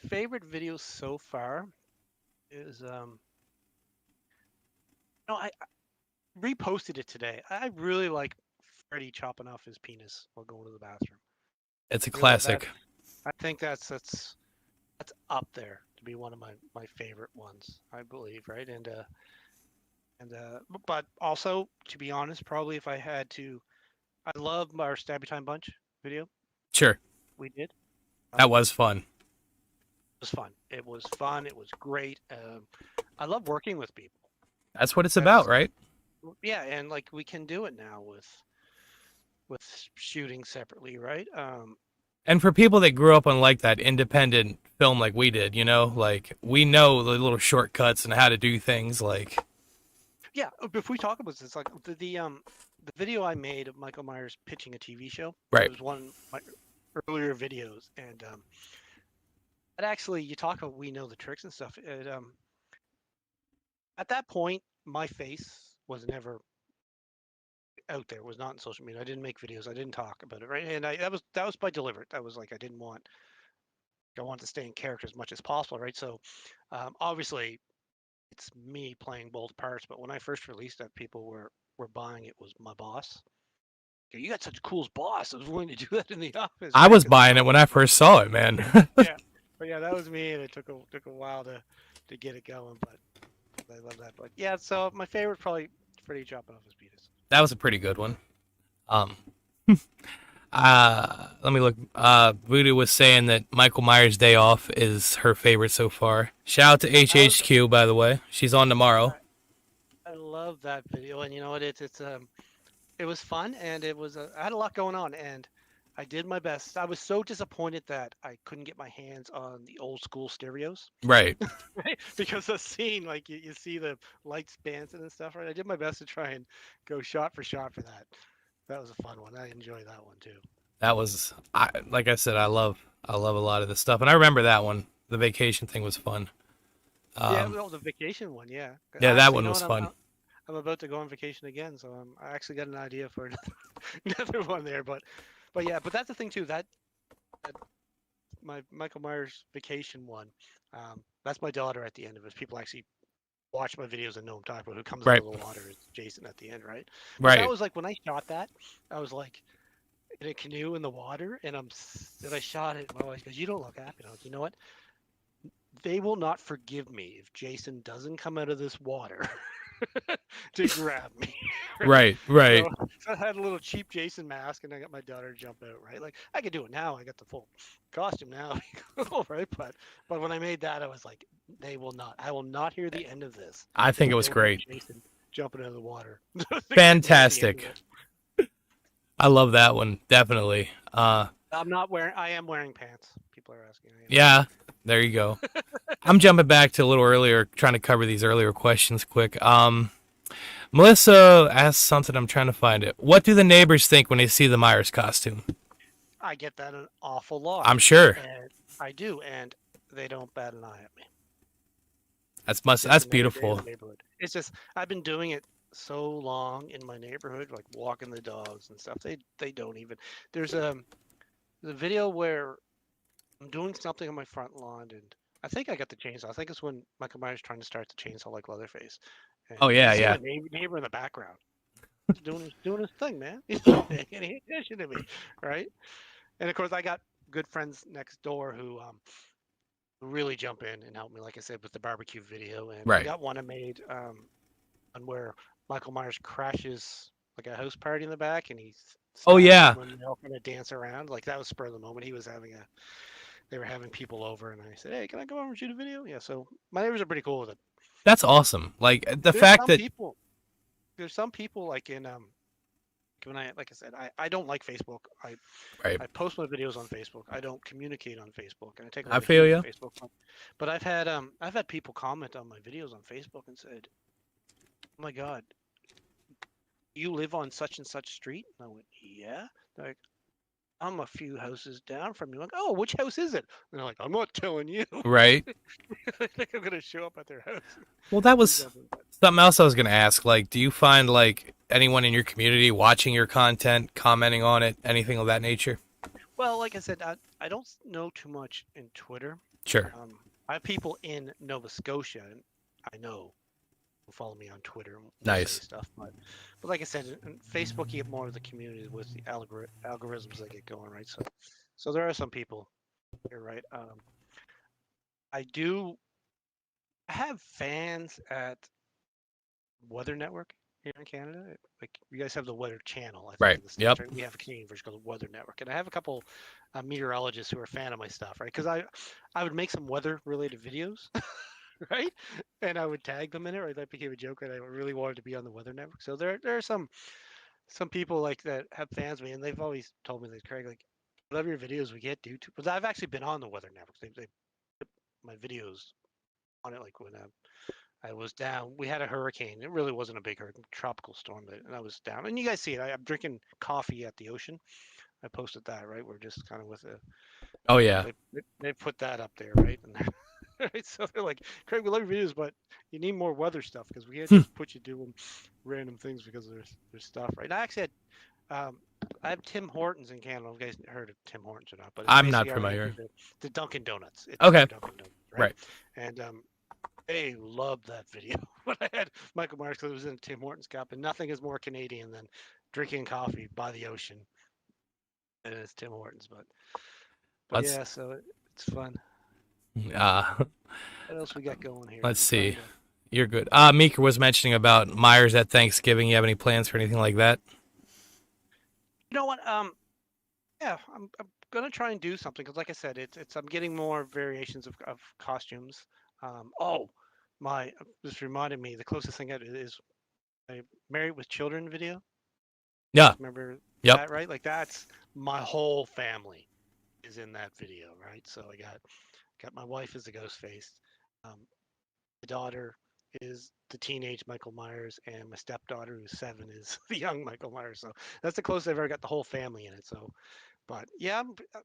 favorite video so far is no, I reposted it today. I really like Freddy chopping off his penis while going to the bathroom. It's a Really, classic. I think that's up there to be one of my favorite ones. I believe, right? But also, to be honest, probably if I had to, I love our Stabby Time Bunch video Sure, we did. that was fun. It was fun. It was fun. It was great. I love working with people. That's what it's That's about, right? yeah, and like we can do it now with shooting separately, right? And for people that grew up on like that independent film like we did, like we know the little shortcuts and how to do things. Like, Yeah, if we talk about this, like the video I made of Michael Myers pitching a TV show. right? It was one of my earlier videos, and but actually, you talk about we know the tricks and stuff. At that point, my face was never out there. It was not in social media. I didn't make videos. I didn't talk about it, right? And that was by deliberate. That was like I wanted to stay in character as much as possible, right? So obviously, it's me playing both parts. But when I first released that, people were buying it was my boss. You got such a cool boss. I was willing to do that in the office, I right? was buying it when I first saw it, man. Yeah, but yeah, that was me, and it took a while to get it going. But I love that. But yeah, so my favorite probably Freddy chopping off his penis. That was a pretty good one. Um, let me look. Voodoo was saying that Michael Myers' Day Off is her favorite so far. Shout out to HHQ, by the way. She's on tomorrow. I love that video, and you know what? It was fun, and I had a lot going on, and I did my best. I was so disappointed that I couldn't get my hands on the old school stereos, Right. right? Because the scene, like you see the lights dancing and stuff, right? I did my best to try and go shot for shot for that. That was a fun one. I enjoyed that one too. That was, like I said, I love a lot of this stuff, and I remember that one. The vacation thing was fun. Yeah, Um, well, the vacation one, yeah. yeah, that Actually, you one know was what? fun. I'm about to go on vacation again, so I actually got an idea for another, another one there. But yeah, but that's the thing too. That my Michael Myers vacation one. That's my daughter at the end of it. People actually watch my videos and know I'm talking about. Who comes out Right, of the water is Jason at the end, right? But that right, was like when I shot that, I was like in a canoe in the water, and and I shot it. My wife goes, "You don't look happy." And I was, you know what? They will not forgive me if Jason doesn't come out of this water to grab me, right? right, right. So I had a little cheap Jason mask, and I got my daughter to jump out, right? Like I could do it now. I got the full costume now, right? But when I made that, I was like, they will not. I will not hear the end of this I if think I it was don't have great. Jason jumping out of the water to get me at the end of Fantastic. it. I love that one definitely. I'm not wearing. I am wearing pants. People are asking. I am wearing Yeah, there you go. I'm jumping back to a little earlier, trying to cover these earlier questions quick. Melissa asked something. I'm trying to find it. What do the neighbors think when they see the Myers costume? I get that an awful lot, I'm sure and I do, and they don't bat an eye at me. that's Just that's another day in the beautiful. neighborhood. It's just I've been doing it so long in my neighborhood, like walking the dogs and stuff. They don't even. There's a video where I'm doing something on my front lawn, and I think I got the chainsaw. I think it's when Michael Myers trying to start the chainsaw like Leatherface, Oh and you yeah, see my yeah. neighbor in the background. He's doing his thing, man. He's not paying any attention to me, right? And of course, I got good friends next door who really jump in and help me, like I said, with the barbecue video. And I Right. got one I made on where Michael Myers crashes like a house party in the back, and he Oh stops them yeah, when they all kind of dance around. Like that was spur of the moment. They were having people over, and I said, "Hey, can I go over and shoot a video?" Yeah. So my neighbors are pretty cool with it. that's awesome. Like the There's fact some that people. There's some people like in when I like I said, I don't like Facebook. right. I post my videos on Facebook. I don't communicate on Facebook, and I take a I lot of feel heat on you. Facebook. But I've had people comment on my videos on Facebook and said, "Oh my God, you live on such and such street?" And I went, "Yeah." They're like, "I'm a few houses down from you." I'm like, "Oh, which house is it?" And they're like, "I'm not telling you." Right. I think I'm gonna show up at their house Well, that or was something. something else I was gonna ask. Like, do you find like anyone in your community watching your content, commenting on it, anything of that nature? Well, like I said, I don't know too much in Twitter. Sure. I have people in Nova Scotia, and I know who follow me on Twitter and will say Nice. stuff. But like I said, in Facebook, you get more of the community with the algorithms that get going, right? So there are some people here, right? I do have fans at Weather Network here in Canada. Like you guys have the Weather Channel, I think, Right. in the states, Yep. right? We have a Canadian version called Weather Network, and I have a couple meteorologists who are a fan of my stuff, right? Because I would make some weather related videos, right? And I would tag them in it, right? That became a joke, and I really wanted to be on the Weather Network. So there are some people like that have fans of me, and they've always told me that Craig, like, love your videos we get due to. But I've actually been on the Weather Network. They put my videos on it, like when I was down. We had a hurricane. It really wasn't a big hurricane, tropical storm, and I was down. And you guys see it. I'm drinking coffee at the ocean. I posted that, right? We're just kind of with a. Oh yeah. They put that up there, right? And right, so they're like, Craig, we love your videos, but you need more weather stuff because we can't Hmm. just put you doing random things because there's stuff, right? And I actually um, I have Tim Hortons in Canada. I don't know if you guys heard of Tim Hortons or not, but it's I'm not basically our answer familiar. to the Dunkin' Donuts. It's Okay. their Dunkin' Donuts, right? Right. And they loved that video when I had Michael Myers because it was in a Tim Hortons cup, and nothing is more Canadian than drinking coffee by the ocean, and it's Tim Hortons. But Let's yeah, so it's fun. uh What else we got going here? let's I'm trying see. to. You're good. Meeker was mentioning about Myers at Thanksgiving. You have any plans for anything like that? You know what? Yeah, I'm gonna try and do something because, like I said, it's I'm getting more variations of costumes. Oh, my this reminded me. The closest thing I is a Married with Children video. You Yeah. guys remember Yep. that, right? Like that's my whole family is in that video, right? So I got my wife as the ghost face. Um, my daughter is the teenage Michael Myers, and my stepdaughter, who's 7, is the young Michael Myers. So that's the closest I've ever got the whole family in it. So But yeah, I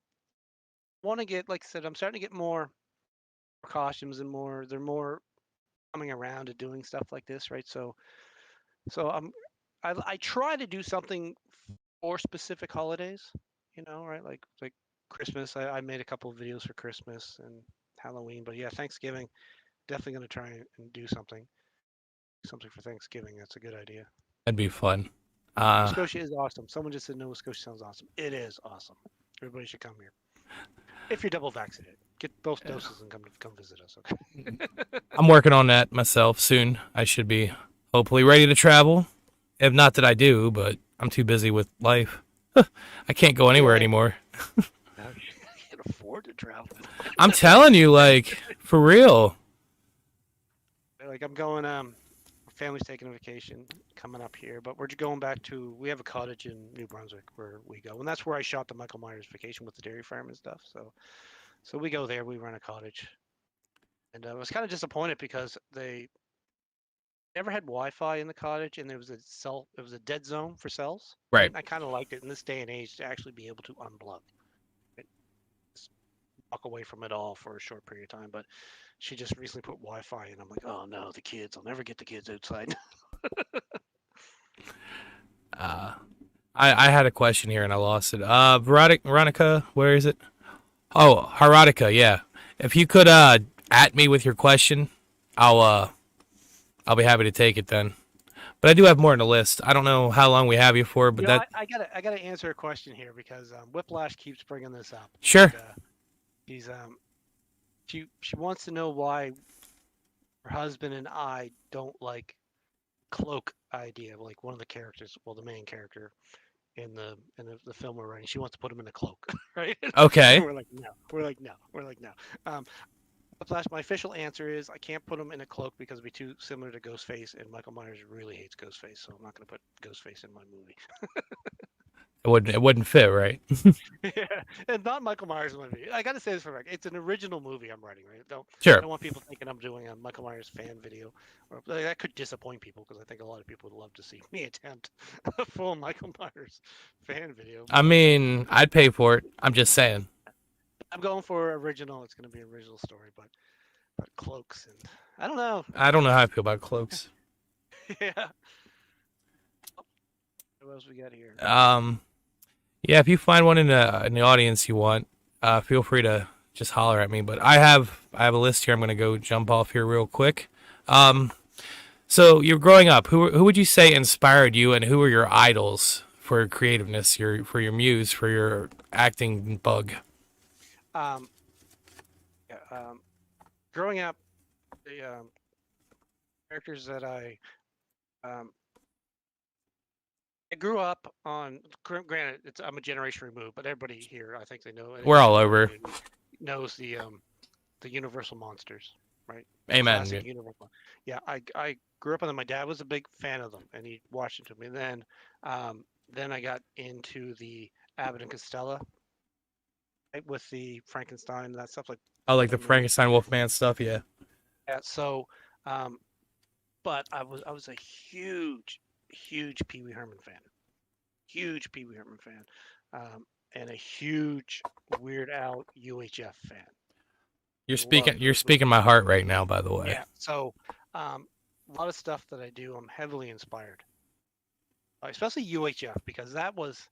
want to get, like I said, I'm starting to get more costumes and more. They're more coming around to doing stuff like this, right? So I try to do something for specific holidays, right? Like Christmas. I made a couple of videos for Christmas and Halloween, but yeah, Thanksgiving, definitely gonna try and do something for Thanksgiving. That's a good idea. That'd be fun. Nova Uh, Scotia is awesome. Someone just said Nova Scotia sounds awesome. It is awesome. Everybody should come here. If you're double vaccinated, get both doses and come visit us. Okay. I'm working on that myself soon. I should be hopefully ready to travel. If not that I do, but I'm too busy with life. I can't go anywhere Yeah. anymore. Now you can't afford to travel. I'm telling you, like, for real. Like I'm going. Family's taking a vacation coming up here, but we're going back to. We have a cottage in New Brunswick where we go, and that's where I shot the Michael Myers Vacation with the dairy farm and stuff. So we go there. We rent a cottage, and I was kind of disappointed because they never had Wi-Fi in the cottage, and there was a cell. It was a dead zone for cells. Right? Right. And I kind of liked it in this day and age to actually be able to unplug, right? Just walk away from it all for a short period of time. But she just recently put Wi-Fi, and I'm like, oh no, the kids! I'll never get the kids outside. Uh, I had a question here and I lost it. Veronica, where is it? Oh, Harotica, yeah. If you could at me with your question, I'll be happy to take it then. But I do have more on the list. I don't know how long we have you for, but that I gotta answer a question here because Whiplash keeps bringing this up. sure. And, he's she wants to know why her husband and I don't like cloak idea. Like one of the characters, well, the main character in the film we're writing, she wants to put him in a cloak, right? Okay. And we're like, no. We're like, no. We're like, no. Whiplash, my official answer is I can't put him in a cloak because it'd be too similar to Ghostface, and Michael Myers really hates Ghostface, so I'm not going to put Ghostface in my movie. It wouldn't fit, right? Yeah, and not Michael Myers movie. I got to say this for a fact. It's an original movie I'm writing, right? I Sure. don't want people thinking I'm doing a Michael Myers fan video, or like, that could disappoint people because I think a lot of people would love to see me attempt a full Michael Myers fan video. I But mean, I'd pay for it. I'm just saying. I'm going for original. It's going to be an original story, but cloaks and I don't know. I don't know how I feel about cloaks. Yeah. What else we got here? Yeah, if you find one in the audience you want, feel free to just holler at me. But I have a list here. I'm gonna go jump off here real quick. So you're growing up. Who would you say inspired you, and who were your idols for your creativeness, for your muse, for your acting bug? Um, yeah, growing up, the characters that um, I grew up on. Granted, I'm a generation removed, but everybody here, I think they know. We're Anybody all in the over. community knows the Universal monsters, right? Amen. Classic Universal. Yeah, I grew up on them. My dad was a big fan of them, and he watched them to me. And then I got into the Abbott and Costello, right, with the Frankenstein and that stuff, like I like other the movies. Frankenstein Wolfman stuff. Yeah. Yeah, so, um, but I was a huge Pee Wee Herman fan. Huge Pee Wee Herman fan, and a huge Weird Al UHF fan. You're speaking. Love You're those speaking movies. my heart right now. By the way. Yeah. So, a lot of stuff that I do, I'm heavily inspired, especially UHF because that was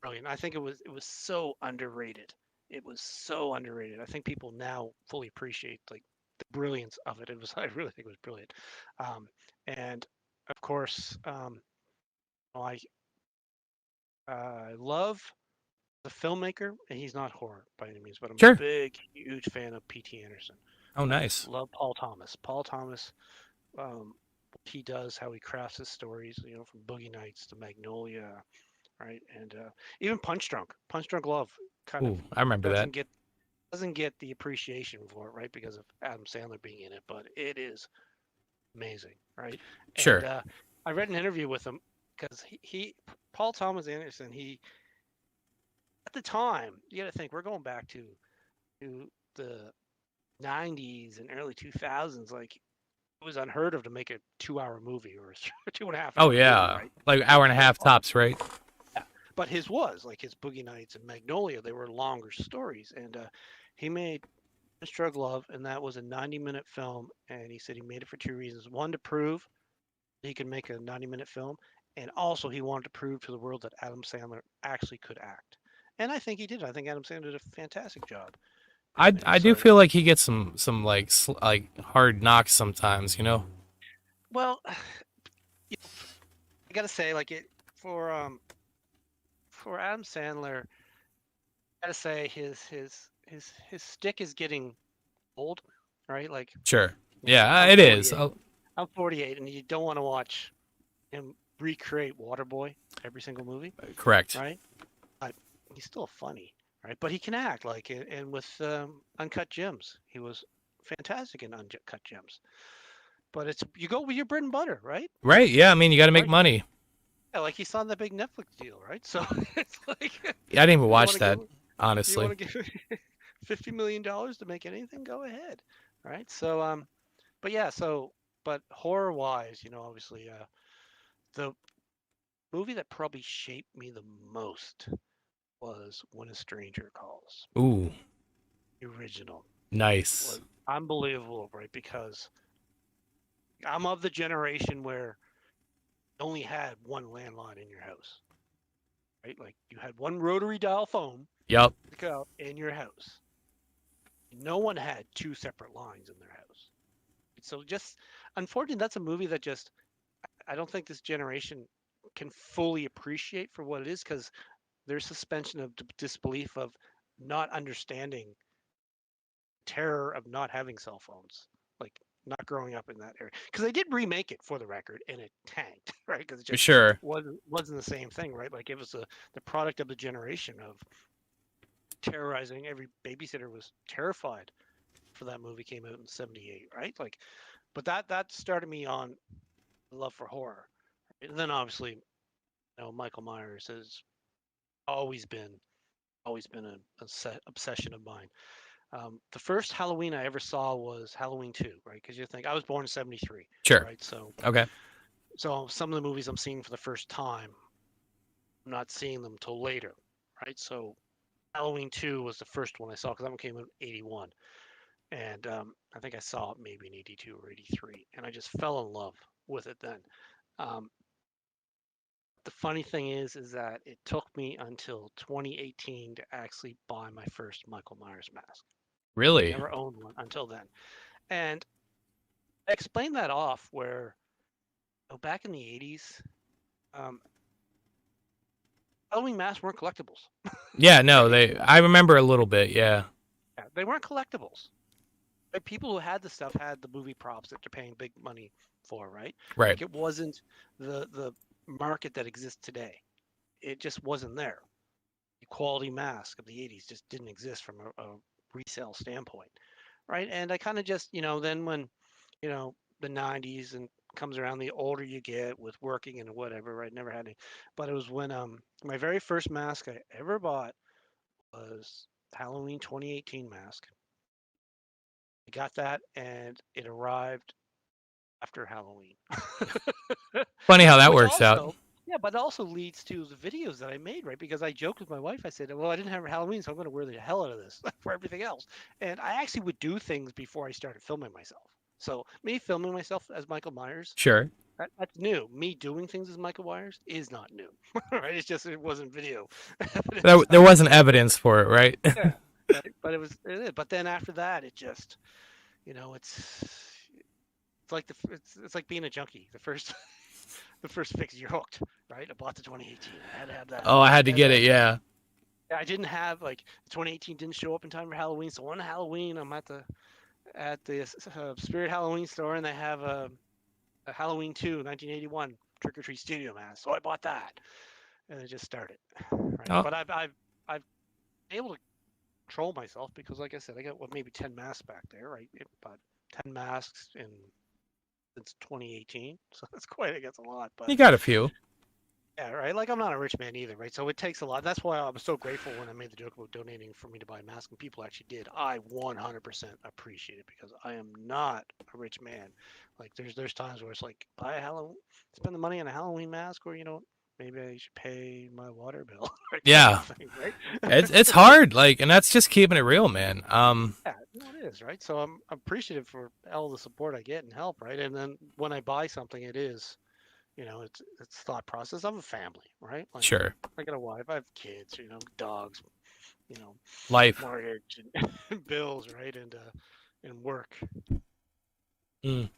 brilliant. I think it was so underrated. It was so underrated. I think people now fully appreciate like the brilliance of it. It was I really think it was brilliant. And of course, I love the filmmaker, and he's not horror by any means, but I'm a Sure. big, huge fan of P.T. Anderson. Oh, nice. Love Paul Thomas. Paul Thomas, what he does, how he crafts his stories, from Boogie Nights to Magnolia, right? And even Punch Drunk. Punch Drunk Love kind of Ooh, I remember that. doesn't get the appreciation for it, right? Because of Adam Sandler being in it, but it is amazing, right? Sure. And I read an interview with him because Paul Thomas Anderson, he at the time, you got to think we're going back to the 90s and early 2000s. Like it was unheard of to make a 2-hour movie or a 2.5 hour Oh movie, yeah, right? like hour and a half tops, right? Yeah. but his was like his Boogie Nights and Magnolia. They were longer stories, and he made Mr. Glove, and that was a 90-minute film. And he said he made it for two reasons: one, to prove he could make a 90-minute film, and also he wanted to prove to the world that Adam Sandler actually could act. And I think he did. I think Adam Sandler did a fantastic job. I And do so, feel like he gets some like like hard knocks sometimes, you know. well, I gotta say, like it for Adam Sandler, I gotta say his stick is getting old, right? Like, Sure. you know, Yeah, I'm it is. 48. I'm 48, and you don't want to watch him recreate Waterboy every single movie, Correct. right? But he's still funny, right? But he can act like it. And with Uncut Gems, he was fantastic in Uncut Gems. But it's you go with your bread and butter, right? Right. Yeah. I mean, you got to make Right? money. Yeah, like he signed that big Netflix deal, right? So it's like Yeah, I didn't even you watch want to that, give you honestly. want to give $50 million to make anything, go ahead, right? So but yeah, so but horror wise, obviously the movie that probably shaped me the most was When a Stranger Calls. Ooh, The original nice. was unbelievable, right? Because I'm of the generation where you only had one landline in your house, right? Like you had one rotary dial phone Yep. in your house. No one had two separate lines in their house. So just unfortunately, that's a movie that just I don't think this generation can fully appreciate for what it is because there's suspension of disbelief of not understanding terror of not having cell phones, like not growing up in that area. Because they did remake it for the record, and it tanked, right? Because it just Sure. wasn't the same thing, right? Like it was the product of the generation of terrorizing. Every babysitter was terrified for that movie came out in '78, right? Like, but that started me on love for horror. And then obviously, Michael Myers has always been always been a obsession of mine. The first Halloween I ever saw was Halloween 2, right? Because you think I was born in '73, Sure. right? Okay. So some of the movies I'm seeing for the first time, I'm not seeing them till later, right? So Halloween 2 was the first one I saw because that one came out in '81, and I think I saw it maybe in '82 or '83, and I just fell in love with it then. Um, the funny thing is that it took me until 2018 to actually buy my first Michael Myers mask. Really? Never owned one until then. And I explained that off where back in the 80s, um, Halloween masks weren't collectibles, Yeah. No. right? They. I remember a little bit. Yeah. Yeah, they weren't collectibles. Right? People who had the stuff had the movie props that they're paying big money for, right? Right. Like it wasn't the market that exists today. It just wasn't there. The quality mask of the 80s just didn't exist from a resale standpoint, right? And I kind of just, then when, the 90s and comes around, the older you get with working and whatever, right? Never had any, but it was when my very first mask I ever bought was Halloween 2018 mask. I got that and it arrived after Halloween. Funny how that Which works out. also, yeah, but it also leads to the videos that I made, right? Because I joked with my wife. I said, well, I didn't have Halloween, so I'm going to wear the hell out of this for everything else. And I actually would do things before I started filming myself. So me filming myself as Michael Myers, Sure. that's new. Me doing things as Michael Myers is not new, right? It's just it wasn't video evidence There of it. wasn't evidence for it, right? Yeah, right. But but then after that, it just, it's like it's like being a junkie. The first fix, you're hooked, right? I bought the 2018. I had to have that. Oh, I had to I had get to it. have, Yeah. I didn't have like the 2018 didn't show up in time for Halloween. So on Halloween, I'm at the Spirit Halloween store, and they have a Halloween 2 1981 Trick or Treat Studio mask. So I bought that, and it just started, right? Oh, But I've been able to control myself because, like I said, I got maybe 10 masks back there, right? About 10 masks in since 2018, so that's quite I guess a lot, but you got a few. yeah, right. Like I'm not a rich man either, right? So it takes a lot. That's why I was so grateful when I made the joke about donating for me to buy a mask, and people actually did. I 100% appreciate it because I am not a rich man. Like there's times where it's like buy a Halloween, spend the money on a Halloween mask, or maybe I should pay my water bill, kind of Yeah. thing, right? It's hard, like, and that's just keeping it real, man. Yeah, no, it is, right? So I'm appreciative for all the support I get and help, right? And then when I buy something, it is, it's thought process of a family, right? Like Sure. I got a wife, I have kids, dogs, you know, Life. mortgage and bills, right? And work. Mm.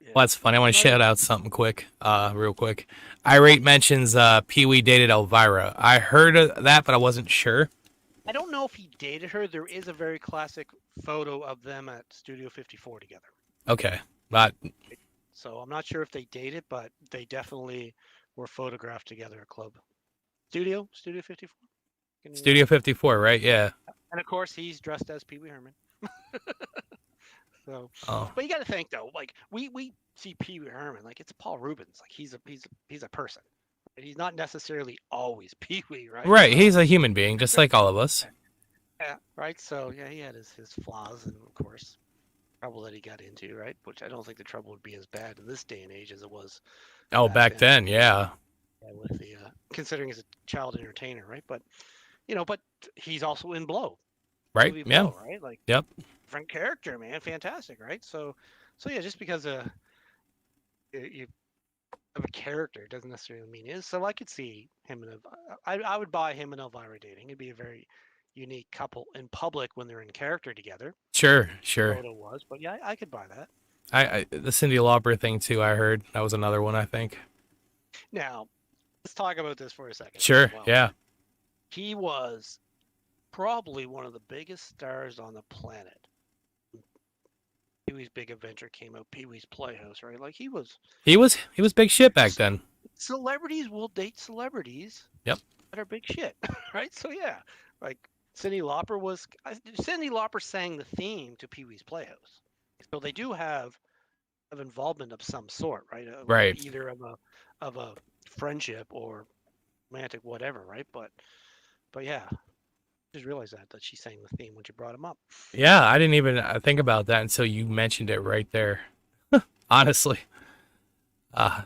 Yeah. Well, that's funny. I want to Not shout out something quick, real quick. Irate mentions Pee Wee dated Elvira. I heard of that, but I wasn't sure. I don't know if he dated her. There is a very classic photo of them at Studio 54 together. Okay. Not So I'm not sure if they dated, but they definitely were photographed together at Club Studio 54. Can you, Studio 54, right? Yeah. and of course, he's dressed as Pee Wee Herman. So, Oh, but you got to think though, like we see Pee Wee Herman, like it's Paul Rubens, like he's a person. Right? He's not necessarily always Pee Wee, right? right. So He's a human being, just like all of us. yeah, right. So yeah, he had his flaws, and of course trouble that he got into, right? Which I don't think the trouble would be as bad in this day and age as it was Oh, back back then. then, yeah. With the considering he's a child entertainer, right? But but he's also in Blow, Right? movie Yeah. Blow, right? Like Yep. different character, man, fantastic, right? So yeah, just because you have a character doesn't necessarily mean is. So I could see him and I would buy him and Elvira dating. It'd be a very unique couple in public when they're in character together. Sure. Sure. Photo was, but yeah, I could buy that. I the Cyndi Lauper thing too. I heard that was another one. I think. Now let's talk about this for a second as Sure. well. Yeah. He was probably one of the biggest stars on the planet. Pee Wee's Big Adventure came out, Pee Wee's Playhouse, right? Like He was big shit back then. celebrities will date celebrities Yep. that are big shit, right? So yeah, like Cyndi Lauper sang the theme to Pee Wee's Playhouse, so they do have involvement of some sort, right? Right. Either of a friendship or romantic whatever, right? But yeah, just realized that she sang the theme when she brought him up. Yeah. I didn't even think about that until you mentioned it right there. Honestly. Uh,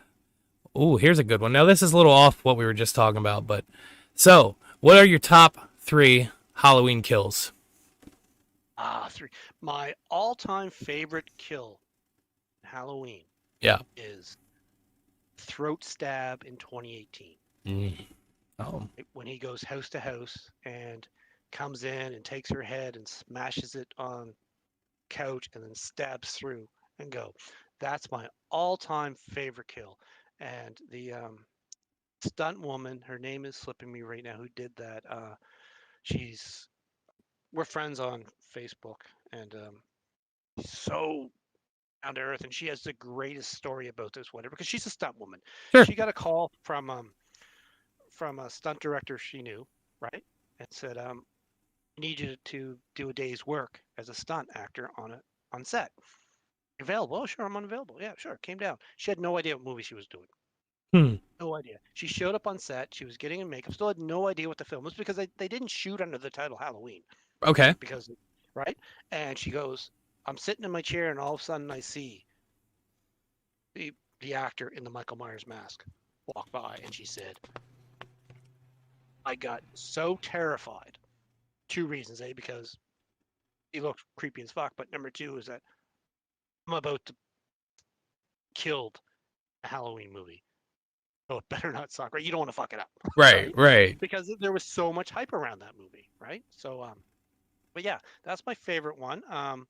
Ooh, here's a good one. Now this is a little off what we were just talking about, but so what are your top 3 Halloween kills? Three. My all-time favorite kill in Halloween Yeah. is throat stab in 2018. Mm. Oh. When he goes house to house and comes in and takes her head and smashes it on couch and then stabs through and go. That's my all-time favorite kill. And the stunt woman, her name is slipping me right now, who did that. She's we're friends on Facebook, and so down to earth, and she has the greatest story about this, whatever, because she's a stunt woman. Sure. She got a call from a stunt director she knew, right, and said, "I need you to do a day's work as a stunt actor on set. Available? Oh, sure, I'm unavailable. Yeah, sure." Came down. She had no idea what movie she was doing. Hmm. No idea. She showed up on set. She was getting in makeup. Still had no idea what the film was because they didn't shoot under the title Halloween. Okay. Because, right? And she goes, I'm sitting in my chair, and all of a sudden I see the actor in the Michael Myers mask walk by, and she said, I got so terrified. 2 reasons. A, because he looked creepy as fuck, but number 2 is that I'm about to killed a Halloween movie. So it better not suck, right? You don't want to fuck it up. Right. Right. Because there was so much hype around that movie, right? So but yeah, that's my favorite one. Gotta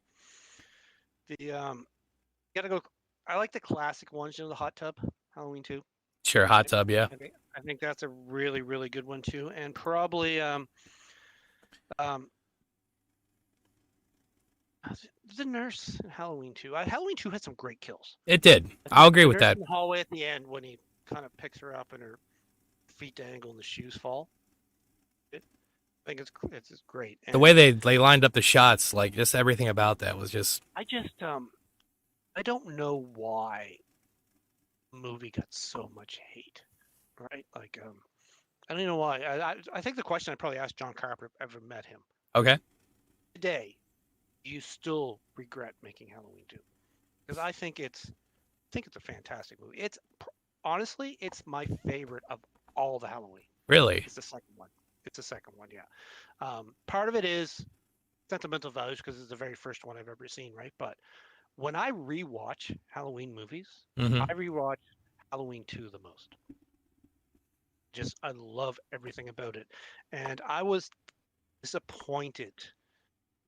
go. I like the classic ones, the hot tub, Halloween 2. Sure. Hot tub. Yeah. I think that's a really really good one too, and probably um the nurse in Halloween 2. Halloween 2 had some great kills. It did. I'll agree The with nurse that. in the hallway at the end when he kind of picks her up and her feet dangle and the shoes fall. I think it's great. The way they lined up the shots, like just everything about that was just. I don't know why the movie got so much hate, right? Like I don't know why. I think the question I probably asked John Carpenter if I ever met him. Okay. Today, you still regret making Halloween 2? Because I think it's a fantastic movie. It's honestly, it's my favorite of all the Halloween. Really? It's the second one. It's the second one, yeah. Part of it is sentimental values because it's the very first one I've ever seen, right? But when I rewatch Halloween movies, Mm-hmm. I rewatch Halloween 2 the most. Just I love everything about it. And I was disappointed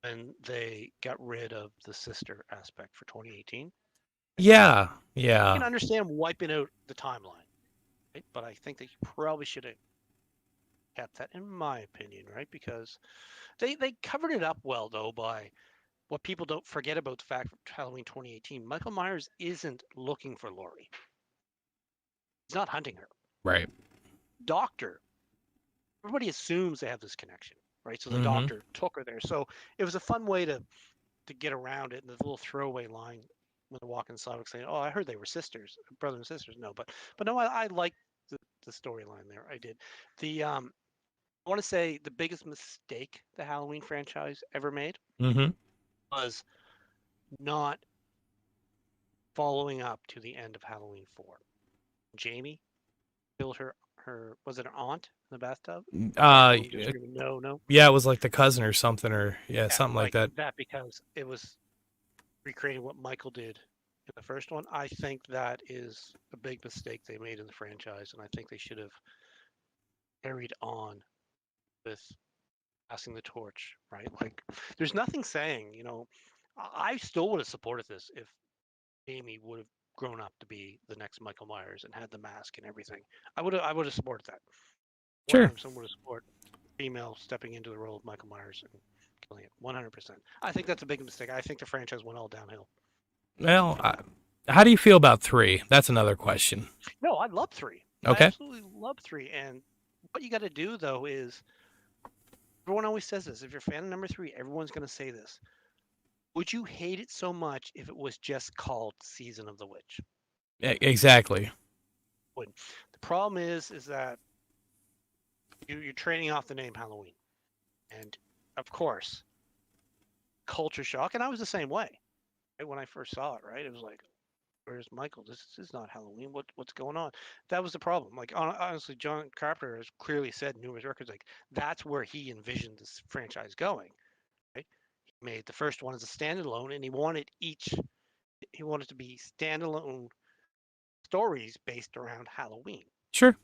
when they got rid of the sister aspect for 2018. Yeah, I yeah. can understand wiping out the timeline, right? But I think that you probably should have kept that, in my opinion, right? Because they covered it up well though by what people don't forget about the fact of Halloween 2018. Michael Myers isn't looking for Laurie. He's not hunting her. Right. Doctor, everybody assumes they have this connection, right? So the Mm-hmm. doctor took her there. So it was a fun way to get around it. And the little throwaway line when they're walking inside, saying, "Oh, I heard they were sisters, brother and sisters." No, but no, I liked the storyline there. I did. The I want to say the biggest mistake the Halloween franchise ever made Mm-hmm. was not following up to the end of Halloween 4. Jamie killed her was it her aunt in the bathtub? And Uh, everyone just screaming, "No, no!" yeah, it was like the cousin or something, or yeah, Yeah, something like like that. that because it was recreating what Michael did in the first one. I think that is a big mistake they made in the franchise, and I think they should have carried on with passing the torch, right? Like, there's nothing saying, I still would have supported this if Amy would have grown up to be the next Michael Myers and had the mask and everything. I would have supported that. Sure. 100% would have supported female stepping into the role of Michael Myers and killing it. 100%. I think that's a big mistake. I think the franchise went all downhill. Well, how do you feel about 3? That's another question. No, I love 3. I Okay. absolutely love 3. And what you got to do though is everyone always says this. If you're a fan of number 3, everyone's going to say this. Would you hate it so much if it was just called Season of the Witch? Exactly. Wouldn't. The problem is that you're trading off the name Halloween, and of course, culture shock. And I was the same way right, when I first saw it. Right, it was like, "Where's Michael? This is not Halloween. What's going on?" That was the problem. Like honestly, John Carpenter has clearly said in numerous records, like that's where he envisioned this franchise going. Right, he made the first one as a standalone, and he wanted to be standalone stories based around Halloween. Sure.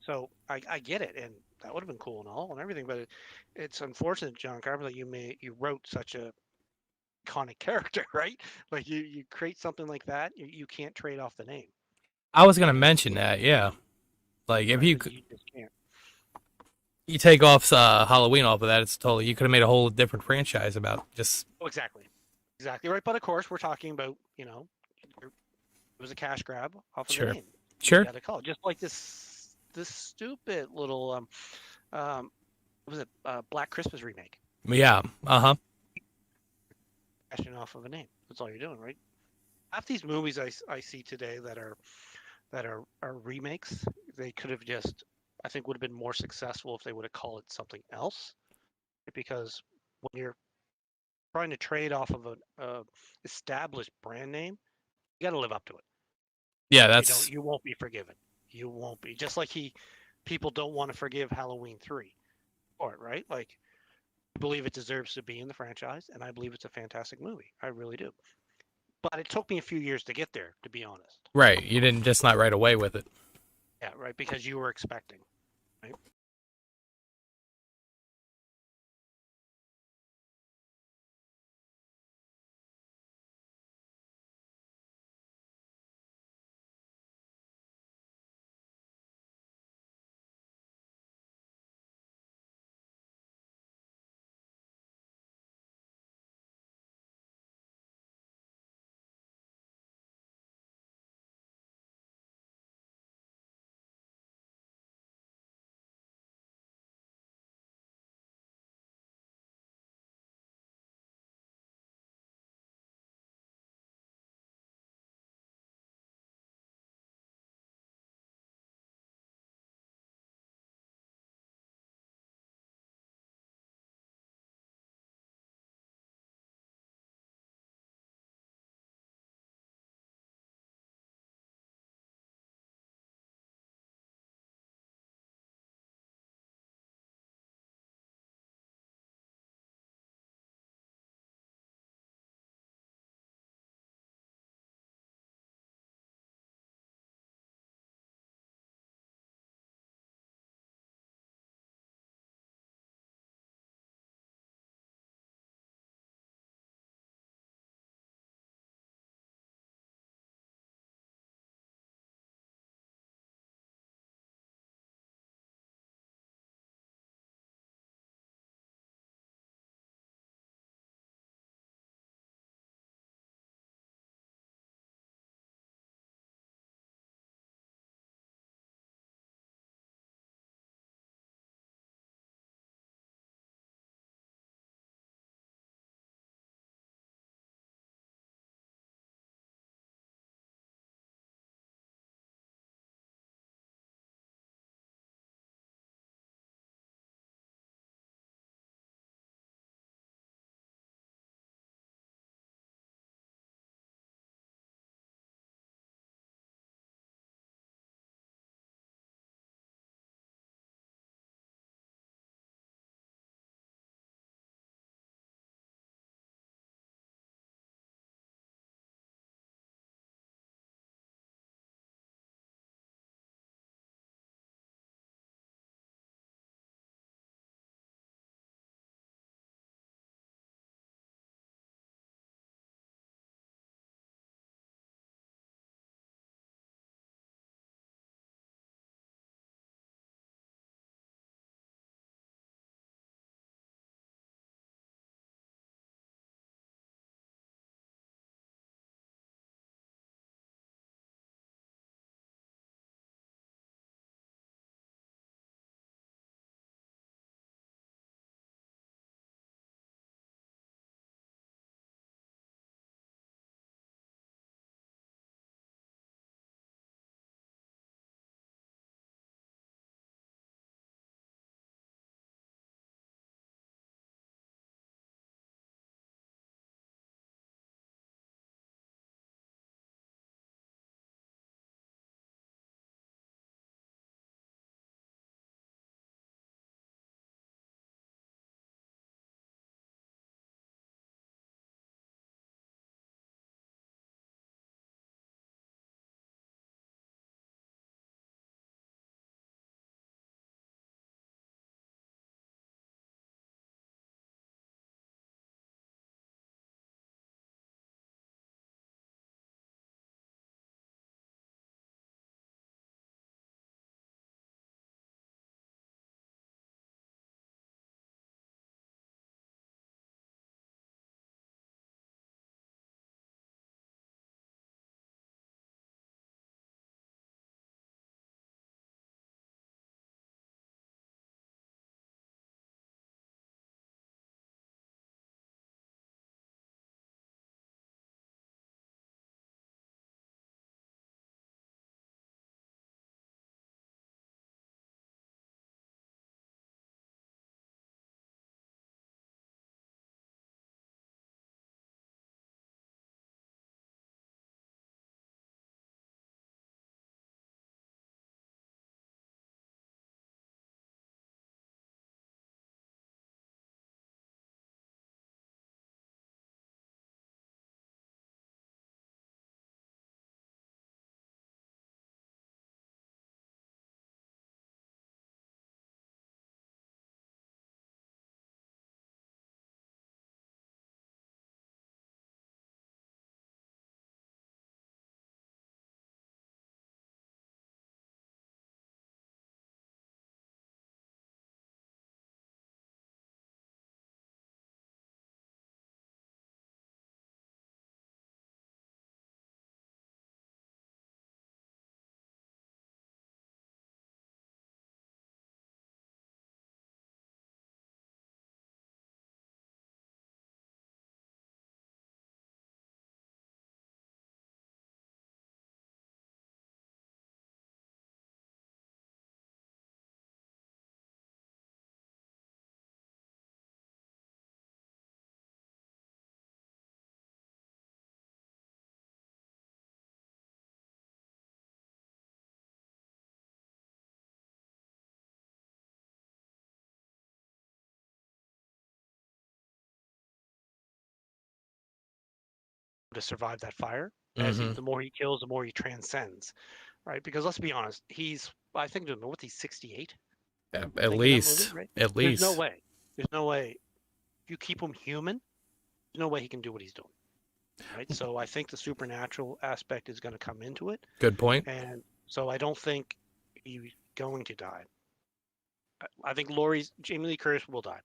So I get it, and that would have been cool and all and everything, but it's unfortunate, John Carpenter, that you wrote such a iconic character, right? Like you create something like that, you can't trade off the name, I was gonna and mention that. Yeah. Like if right, you like you just can't. you take off Halloween off of that, it's totally you could have made a whole different franchise about just Oh, exactly right. But of course, we're talking about it was a cash grab off of the sure. name. You Sure. got to call it just like this stupid little what was it Black Christmas remake, Yeah. Uh-huh. cashing off of a name. That's all you're doing, right? Half these movies I see today that are remakes, they could have just I think would have been more successful if they would have called it something else. Because when you're trying to trade off of an established brand name, you got to live up to it. Yeah, If you don't, that's you won't be forgiven. You won't be. Just like people don't want to forgive Halloween 3 for it, right? Like, I believe it deserves to be in the franchise, and I believe it's a fantastic movie. I really do. But it took me a few years to get there, to be honest. right. You didn't just not right away with it. Yeah, right. Because you were expecting, right? to survive that fire. Mm-hmm. The more he kills, the more he transcends, right? Because let's be honest, I think what's he 68 At making that movie, least, right? at There's no least. way. There's no way. If you keep him human, there's no way he can do what he's doing, right? So I think the supernatural aspect is going to come into it, Good point. and so I don't think he's going to die. I think Jamie Lee Curtis will die.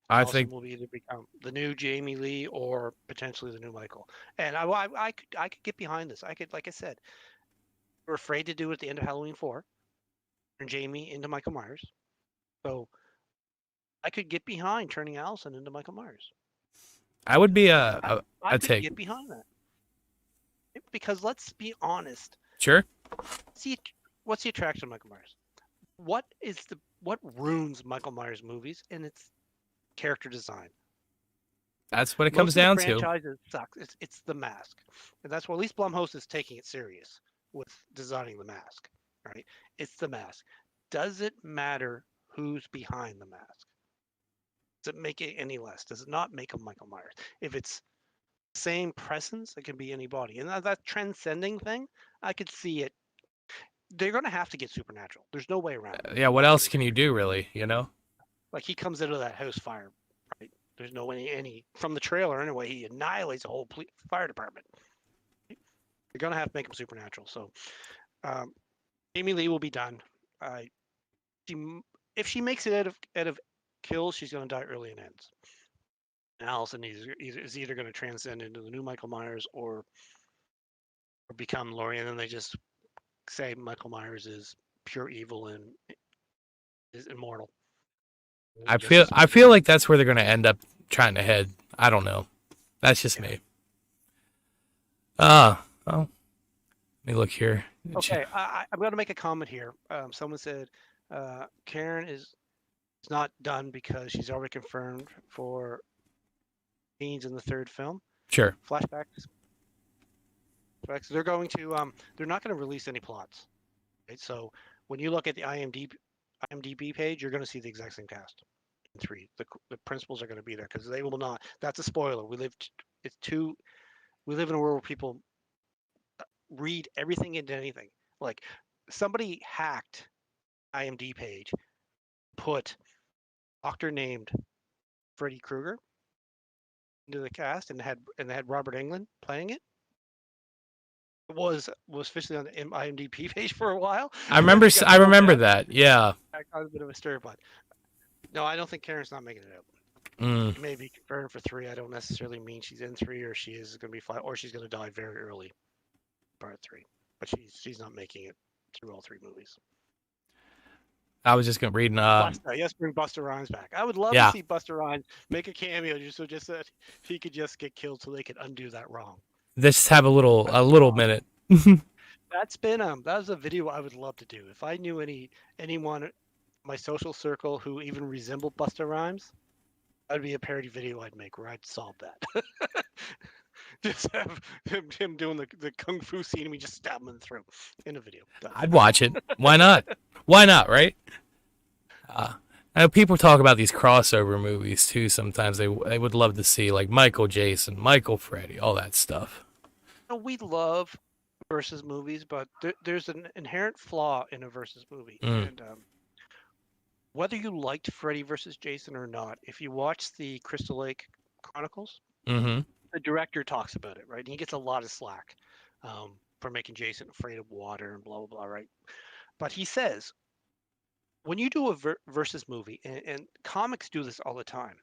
I Allison think will either become the new Jamie Lee or potentially the new Michael. And I could get behind this. I could, like I said, we're afraid to do it at the end of Halloween 4, turn Jamie into Michael Myers. So I could get behind turning Allison into Michael Myers. I would be I, I a could take. get behind that because let's be honest. Sure. See, what's the attraction of Michael Myers? What ruins Michael Myers movies? And it's character design. That's what it comes Most of the down to. franchises suck. It's the mask, and that's why at least Blumhouse is taking it serious with designing the mask. Right? It's the mask. Does it matter who's behind the mask? Does it make it any less? Does it not make him Michael Myers? If it's same presence, it can be anybody. And that transcending thing, I could see it. They're going to have to get supernatural. There's no way around it. Yeah. What else can you do, really? You know. Like he comes into that house fire, right? There's no any from the trailer anyway. He annihilates the whole fire department. You're gonna have to make him supernatural. So, Amy Lee will be done. If she makes it out of kills, she's gonna die early and ends. And Allison is either gonna transcend into the new Michael Myers or become Laurie, and then they just say Michael Myers is pure evil and is immortal. I feel like that's where they're gonna end up trying to head. I don't know. That's just me. Oh, let me look here. Okay, I'm going to make a comment here. Someone said Karen is not done because she's already confirmed for scenes in the third film. Sure. Flashbacks. They're going to they're not going to release any plots. Right? So when you look at the IMDb page, you're going to see the exact same cast. In 3, the principals are going to be there because they will not. That's a spoiler. We live in a world where people read everything into anything. Like somebody hacked IMDb page, put doctor named Freddy Krueger into the cast, and they had Robert Englund playing it. It was officially on the IMDb page for a while. I remember that. Yeah. I got a bit of a stir, but no, I don't think Karen's not making it out. Mm. She may be confirmed for 3. I don't necessarily mean she's in 3 or she is going to be 5 or she's going to die very early. Part 3, but she's not making it through all 3 movies. I was just gonna read. Yes, bring Busta Rhymes back. I would love to see Busta Rhymes make a cameo, just that he could just get killed, so they could undo that wrong. Just have a little minute. That was a video I would love to do. If I knew anyone in my social circle who even resembled Busta Rhymes, that would be a parody video I'd make where I'd solve that. Just have him doing the kung fu scene and we just stab him in the throat in a video. Done. I'd watch it. Why not? Why not, right? I know people talk about these crossover movies too. Sometimes they would love to see like Michael Jason, Michael Freddy, all that stuff. We love versus movies, but there's an inherent flaw in a versus movie. And whether you liked Freddy versus Jason or not, if you watch the Crystal Lake Chronicles, the director talks about it, right? And he gets a lot of slack for making Jason afraid of water and blah, blah, blah, right? But he says, when you do a versus movie, and comics do this all the time,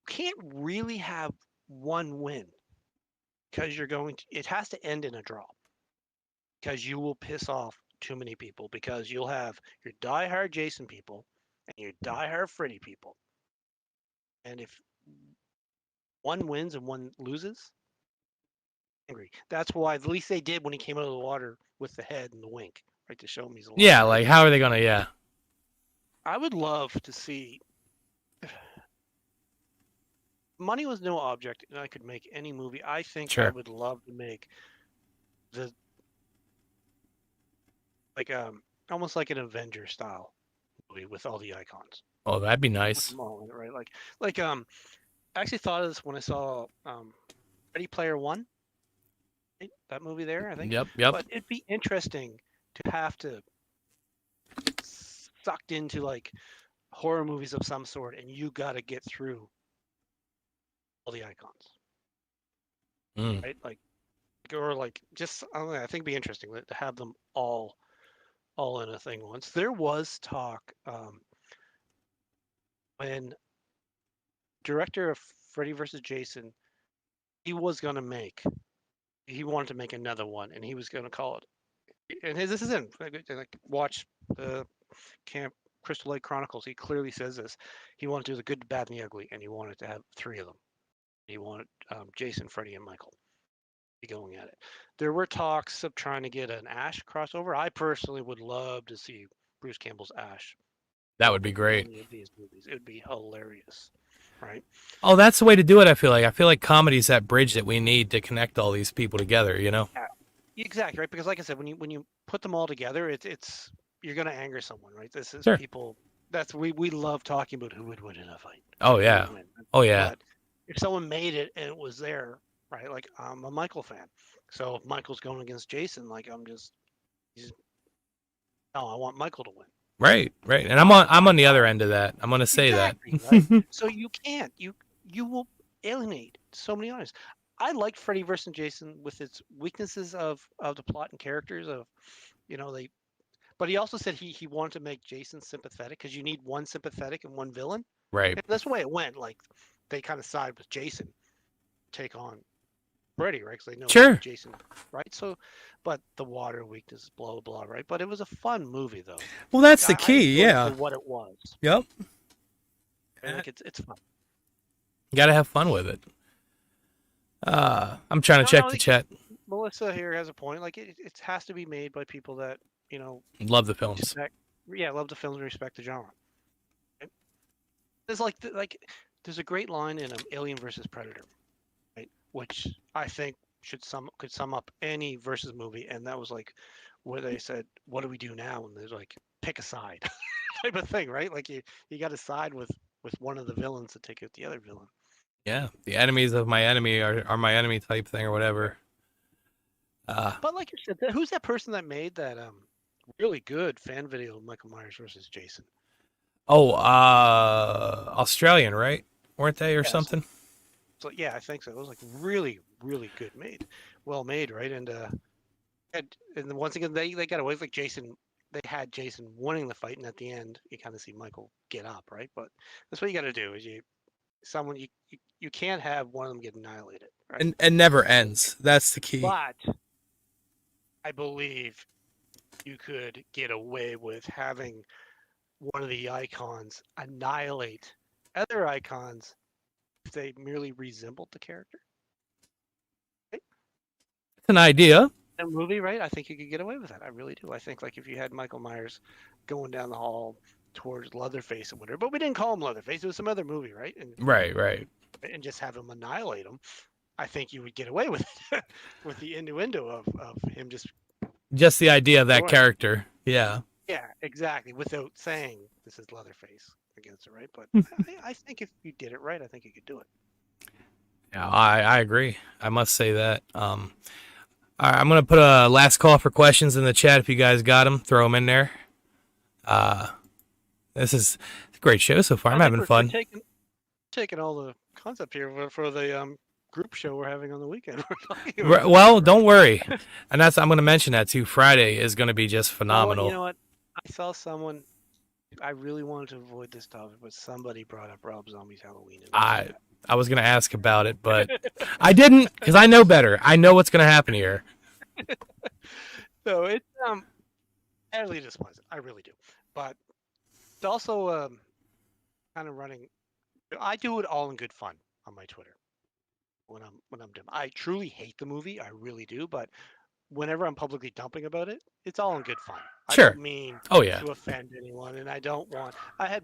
you can't really have one win because it has to end in a draw because you will piss off too many people because you'll have your diehard Jason people and your diehard Freddy people. And if one wins and one loses, angry. That's why at least they did when he came out of the water with the head and the wink, right, to show him he's alive. Yeah, like how are they gonna? Yeah, I would love to see. Money was no object, and I could make any movie. I think I would love to make almost like an Avenger style movie with all the icons. Oh, that'd be nice. Right, I actually thought of this when I saw Ready Player One, right? That movie there, I think. Yep, yep. But it'd be interesting to have to sucked into like horror movies of some sort, and you got to get through all the icons, Mm. right? Like, or like just I don't know, I think it'd be interesting to have them all in a thing once. There was talk when director of Freddy versus Jason, he was gonna make, he wanted to make another one, and he was gonna call it. And this is in like watch the Camp Crystal Lake Chronicles. He clearly says this. He wanted to do the good, the bad, and the ugly, and he wanted to have three of them. He wanted Jason, Freddy, and Michael be going at it. There were talks of trying to get an Ash crossover. I personally would love to see Bruce Campbell's Ash That show would up be in great. any of these movies. It would be hilarious, right? Oh, that's the way to do it. I feel like comedy's that bridge that we need to connect all these people together. You know? Yeah, exactly, right. Because like I said, when you put them all together, it's you're gonna anger someone, right? This is Sure. people. That's we love talking about who would win in a fight, Oh right? Who yeah. would win? Oh yeah. But if someone made it and it was there, right? Like I'm a Michael fan, so if Michael's going against Jason, like he's, no, I want Michael to win. Right. Right. And Not I'm on the not other end of that. I'm gonna say that. exactly right. So you can't you will alienate so many audience. I liked Freddy vs. Jason with its weaknesses of the plot and characters of, they. But he also said he wanted to make Jason sympathetic because you need one sympathetic and one villain. Right. And that's the way it went. Like they kind of side with Jason, take on Freddy, right? Because they know Sure. Jason, right? So, but the water weakness, blah blah, right? But it was a fun movie though. Well, that's the I key. enjoyed it Yeah. for what it was. Yep. Right? Like it's fun. You gotta have fun with it. I'm trying to check the chat. Melissa here has a point. Like it has to be made by people that Love the films. respect, yeah, love the films and respect the genre. Right? There's there's a great line in Alien versus Predator, right? Which I think could sum up any versus movie, and that was like where they said, "What do we do now?" And there's like pick a side type of thing, right? Like you got to side with one of the villains to take out the other villain. Yeah. The enemies of my enemy are my enemy type thing or whatever. But like you said, who's that person that made that really good fan video of Michael Myers versus Jason? Oh, Australian, right? Weren't they or Yes. something? So yeah, I think so. It was like really, really good made, well made, right? And once again they got away with like Jason. They had Jason winning the fight, and at the end you kind of see Michael get up, right? But that's what you got to do is you can't have one of them get annihilated, right? And never ends. That's the key. But I believe you could get away with having one of the icons annihilate other icons if they merely resembled the character. Right? It's an idea. A movie, right? I think you could get away with that. I really do. I think like if you had Michael Myers going down the hall towards Leatherface and whatever, but we didn't call him Leatherface. It was some other movie, right? And Right. and just have him annihilate him. I think you would get away with it with the innuendo of him just the idea of that character. Yeah. Yeah, exactly. Without saying this is Leatherface against it, right? But I think if you did it right, I think you could do it. Yeah, I agree. I must say that. All right, I'm gonna put a last call for questions in the chat. If you guys got them, throw them in there. This is a great show so far. I'm having fun. Taking all the concept here for the group show we're having on the weekend. Well, don't worry, and I'm going to mention that too. Friday is going to be just phenomenal. You know what? I saw someone. I really wanted to avoid this topic, but somebody brought up Rob Zombie's Halloween. I was going to ask about it, but I didn't because I know better. I know what's going to happen here. So it's utterly despise it. I really do, but it's also kind of running. I do it all in good fun on my Twitter when I'm done. I truly hate the movie, I really do, but whenever I'm publicly dumping about it, it's all in good fun. Sure. I don't mean to offend anyone, and I don't want. I had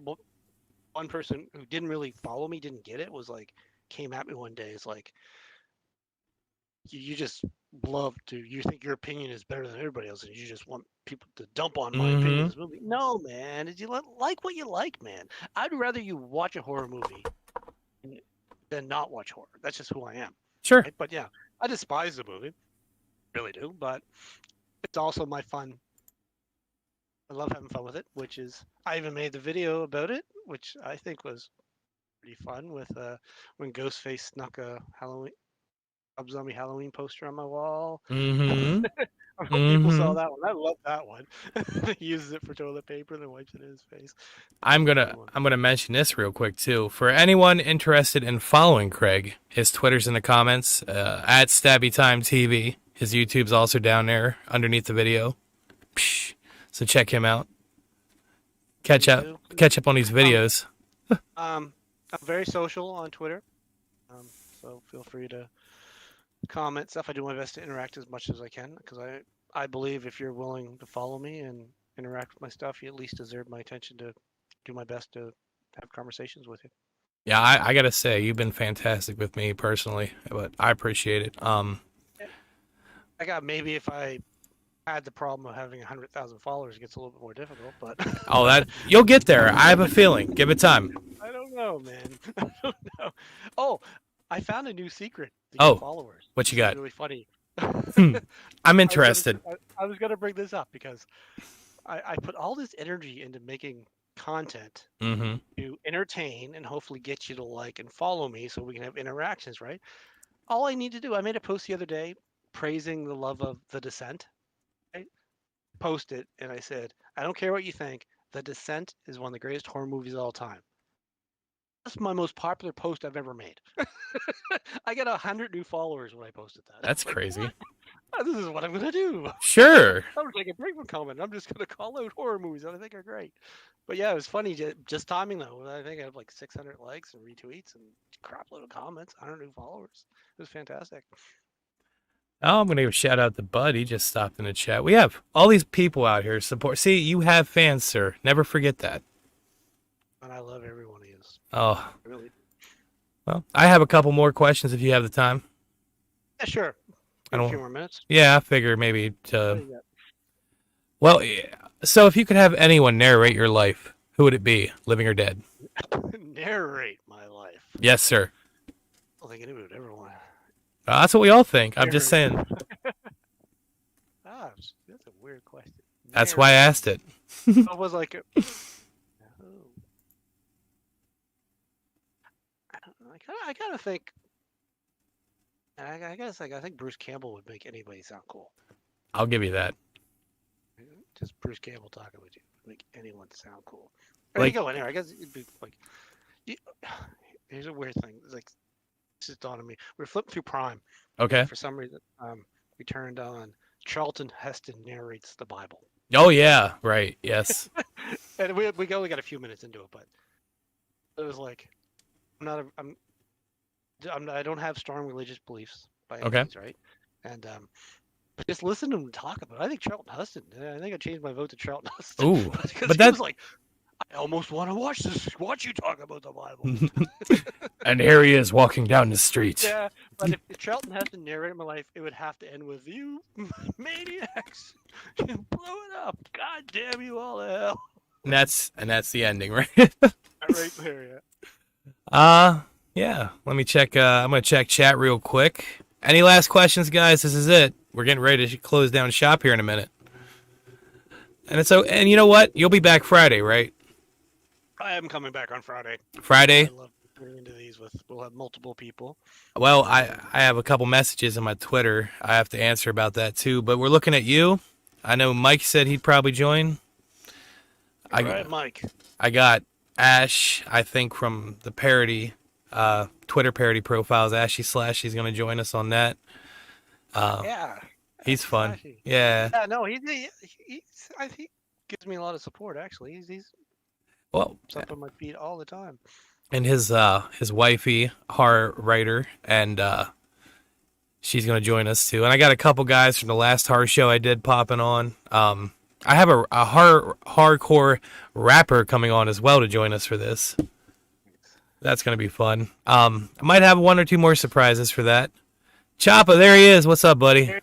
one person who didn't really follow me, didn't get it, was like came at me one day. It's like you just love to. You think your opinion is better than everybody else, and you just want people to dump on my opinion of this movie. No, man. Did you like what you like, man? I'd rather you watch a horror movie than not watch horror. That's just who I am. Sure. right? But yeah, I despise the movie, really do. But it's also my fun. I love having fun with it, which is I even made the video about it, which I think was pretty fun with when Ghostface snuck a Halloween Rob Zombie Halloween poster on my wall. Mm-hmm. I hope people saw Mm-hmm. that one. I love that one. He uses it for toilet paper and then wipes it in his face. I'm That's a good gonna one. I'm gonna mention this real quick too. For anyone interested in following Craig, his Twitter's in the comments at StabbyTimeTv. His YouTube's also down there underneath the video. Psh. So check him out. Catch Please up do. catch up on these videos. I'm very social on Twitter, so feel free to comment stuff. I do my best to interact as much as I can because I believe if you're willing to follow me and interact with my stuff, you at least deserve my attention to do my best to have conversations with you. Yeah, I gotta say you've been fantastic with me personally, but I appreciate it. I got maybe if I had the problem of having 100,000 followers, it gets a little bit more difficult, but Oh, that you'll get there. I have a feeling. Give it time. I don't know, man. I don't know. Oh, I found a new secret to get Oh, followers. what you This is got? really funny. I'm interested. I was gonna bring this up because I put all this energy into making content Mm-hmm. to entertain and hopefully get you to like and follow me so we can have interactions, right? All I need to do, I made a post the other day praising the love of The Descent. I posted it and I said, I don't care what you think, The Descent is one of the greatest horror movies of all time. That's my most popular post I've ever made. I got 100 new followers when I posted that. That's Like, crazy. what? Oh, this is what I'm gonna do. Sure. I'm gonna take a break from comment. I'm just gonna call out horror movies that I think are great. But yeah, it was funny. Just timing though. I think I have like 600 likes and retweets and crap load of comments, 100 new followers. It was fantastic. Oh, I'm gonna give a shout out to Bud. He just stopped in the chat. We have all these people out here support. See, you have fans, sir. Never forget that. And I love every one of you. Oh, Really. well, I have a couple more questions if you have the time. Yeah, sure. I A don't. few more minutes. Yeah, I figure maybe What to. do you got? Well, yeah. So if you could have anyone narrate your life, who would it be, living or dead? Narrate my life. Yes, sir. I don't think anybody would ever want. That's what we all think. I'm just saying. Ah, that's a weird question. That's why I asked it. I was like, I kind of think, and I guess like I think Bruce Campbell would make anybody sound cool. I'll give you that. Just Bruce Campbell talking with you would make anyone sound cool. There Like- you go. Anyway, I guess it'd be like, you, here's a weird thing. It's like this just dawned on me. We're flipping through Prime. Okay. For some reason, we turned on Charlton Heston narrates the Bible, Oh yeah. Right. Yes. and we only got a few minutes into it, but it was like, I don't have strong religious beliefs by any Okay. means, right? And but just listen to him talk about it. I think Charlton Heston. I think I changed my vote to Charlton Heston. Ooh, because but he that- was like, I almost want to watch this. Watch you talk about the Bible. And here he is walking down the street. Yeah, but if Charlton Heston narrated my life, it would have to end with "You maniacs, you blew it up. God damn you all to hell." And that's the ending, right? Right there, yeah. Yeah. Let me check. I'm gonna check chat real quick. Any last questions, guys? This is it. We're getting ready to close down shop here in a minute. And you know what? You'll be back Friday, right? I am coming back on Friday. Friday. I love getting into these we'll have multiple people. Well, I have a couple messages on my Twitter. I have to answer about that too. But we're looking at you. I know Mike said he'd probably join. All right, Mike. I got Ash, I think from the parody, Twitter parody profiles. Ashy Slash, he's going to join us on that. Yeah. He's fun. Slashy. Yeah. Yeah, no, I think he gives me a lot of support. Actually, he's Well, up on my feet all the time. and his wifey, horror writer, and she's going to join us too. And I got a couple guys from the last horror show I did popping on. I have a hardcore rapper coming on as well to join us for this. That's going to be fun. I might have one or two more surprises for that. Choppa, there he is. What's up, buddy?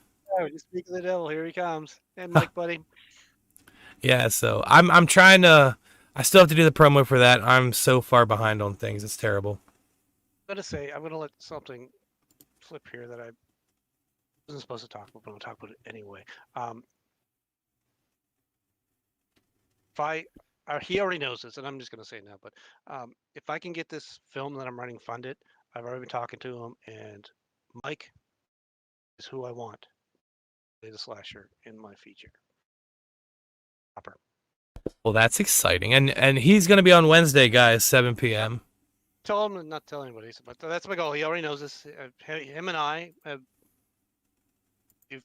Oh, just speak of the devil. Here he comes. And Mike, buddy. Yeah, so I'm trying to. I still have to do the promo for that. I'm so far behind on things. It's terrible. I'm gonna let something flip here that I wasn't supposed to talk about, but I'm gonna talk about it anyway. If I he already knows this, and I'm just gonna say it now, but if I can get this film that I'm running funded, I've already been talking to him, and Mike is who I want to play the slasher in my feature. Proper. Well, that's exciting, and he's gonna be on Wednesday, guys, 7 p.m. Tell him to not tell anybody, but that's my goal. He already knows this. Him and I have we've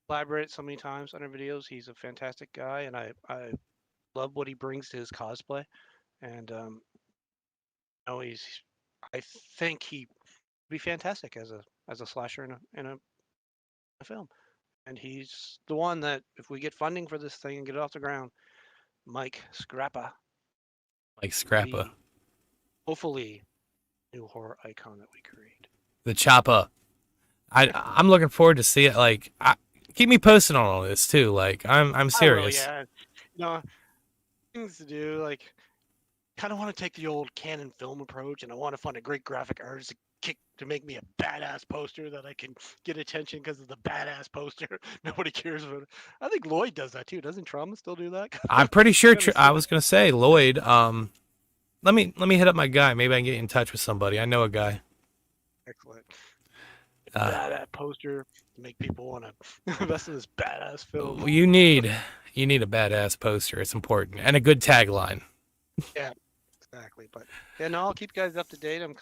collaborated so many times on our videos. He's a fantastic guy, and I love what he brings to his cosplay. And no, I think he'd be fantastic as a slasher in a film. And he's the one that, if we get funding for this thing and get it off the ground, Mike Scrappa, Like Scrappa, hopefully, new horror icon that we create. the Choppa. I'm looking forward to see it. Like, keep me posted on all this too. Like, I'm serious. Yeah, you know, things to do. Like, kind of want to take the old Canon film approach, and I want to find a great graphic artist to make me a badass poster that I can get attention because of the badass poster. Nobody cares about it. I think Lloyd does that too. Doesn't Trauma still do that? I'm pretty sure. I was gonna say Lloyd. Let me hit up my guy. Maybe I can get in touch with somebody. I know a guy. Excellent. Badass poster to make people want to invest in this badass film. You need a badass poster. It's important, and a good tagline. Yeah, exactly. But yeah, no, I'll keep you guys up to date. I'm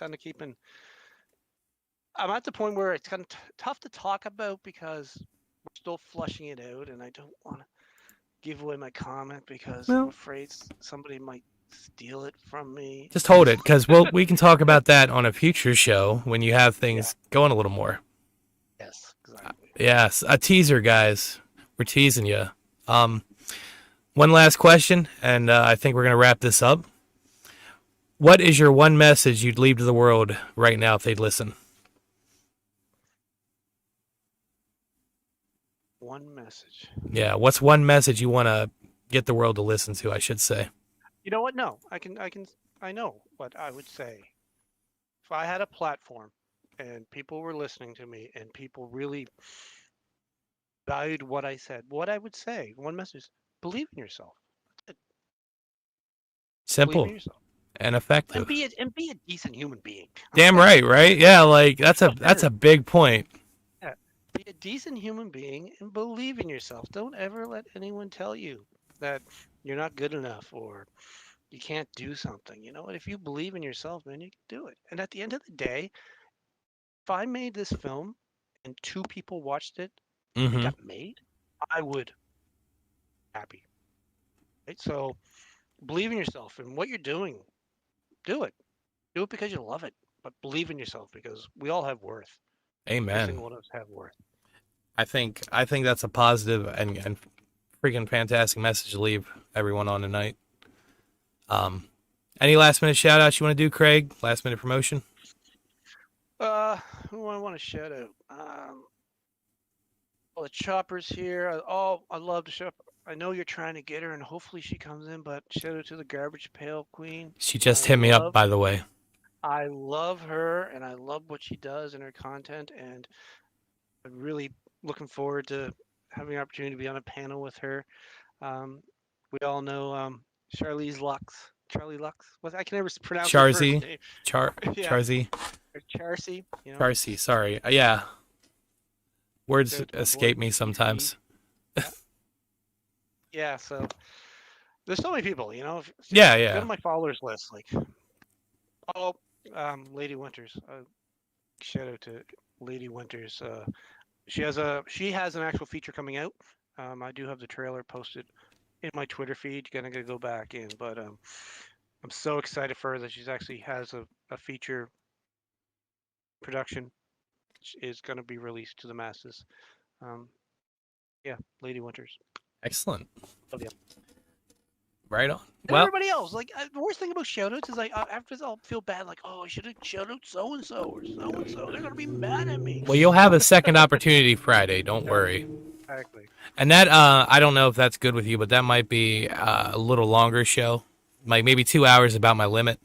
at the point where it's kind of tough to talk about because we're still flushing it out, and I don't want to give away my comment because I'm afraid somebody might steal it from me. Just hold it, because we can talk about that on a future show when you have things going a little more. Yes, exactly. Yes, a teaser, guys. We're teasing you. One last question, and I think we're gonna wrap this up. What is your one message you'd leave to the world right now if they'd listen? One message. Yeah, what's one message you want to get the world to listen to, I should say? You know what? No, I know what I would say. If I had a platform and people were listening to me and people really valued what I said, what I would say, one message, believe in yourself. Simple Believe in yourself. and effective. And be a decent human being. Damn right? Yeah, like that's a big point. Yeah. Be a decent human being and believe in yourself. Don't ever let anyone tell you that you're not good enough or you can't do something. You know what? If you believe in yourself, man, you can do it. And at the end of the day, if I made this film and 2 people watched it, it got made, I would be happy. Right? So believe in yourself and what you're doing. Do it. Do it because you love it. But believe in yourself because we all have worth. Amen. Every single one of us have worth. I think that's a positive and freaking fantastic message to leave everyone on tonight. Any last minute shout outs you want to do, Craig? Last minute promotion? Who do I want to shout out? All the choppers here. I love the shop. I know you're trying to get her, and hopefully she comes in. But shout out to the Garbage Pail Queen. She just hit me up, by the way. I love her, and I love what she does in her content, and I'm really looking forward to having the opportunity to be on a panel with her. We all know Charlie Lux. I can never pronounce her first name. Charzy. Charcy. You know? Charcy, sorry. Yeah. Words escape me sometimes. Yeah, so there's so many people, you know. Yeah. Go to my followers list, like, Lady Winters. Shout out to Lady Winters. She has an actual feature coming out. I do have the trailer posted in my Twitter feed. You're gonna go back in, but I'm so excited for her that she's actually has a feature production which is gonna be released to the masses. Yeah, Lady Winters. Excellent. Love you. Right on. And well, everybody else, like, the worst thing about shoutouts is like after this, I'll feel bad, like, oh, I should have shouted so and so or so and so. They're gonna be mad at me. Well, you'll have a second opportunity Friday. Don't worry. Exactly. And that I don't know if that's good with you, but that might be a little longer show, like maybe 2 hours about my limit.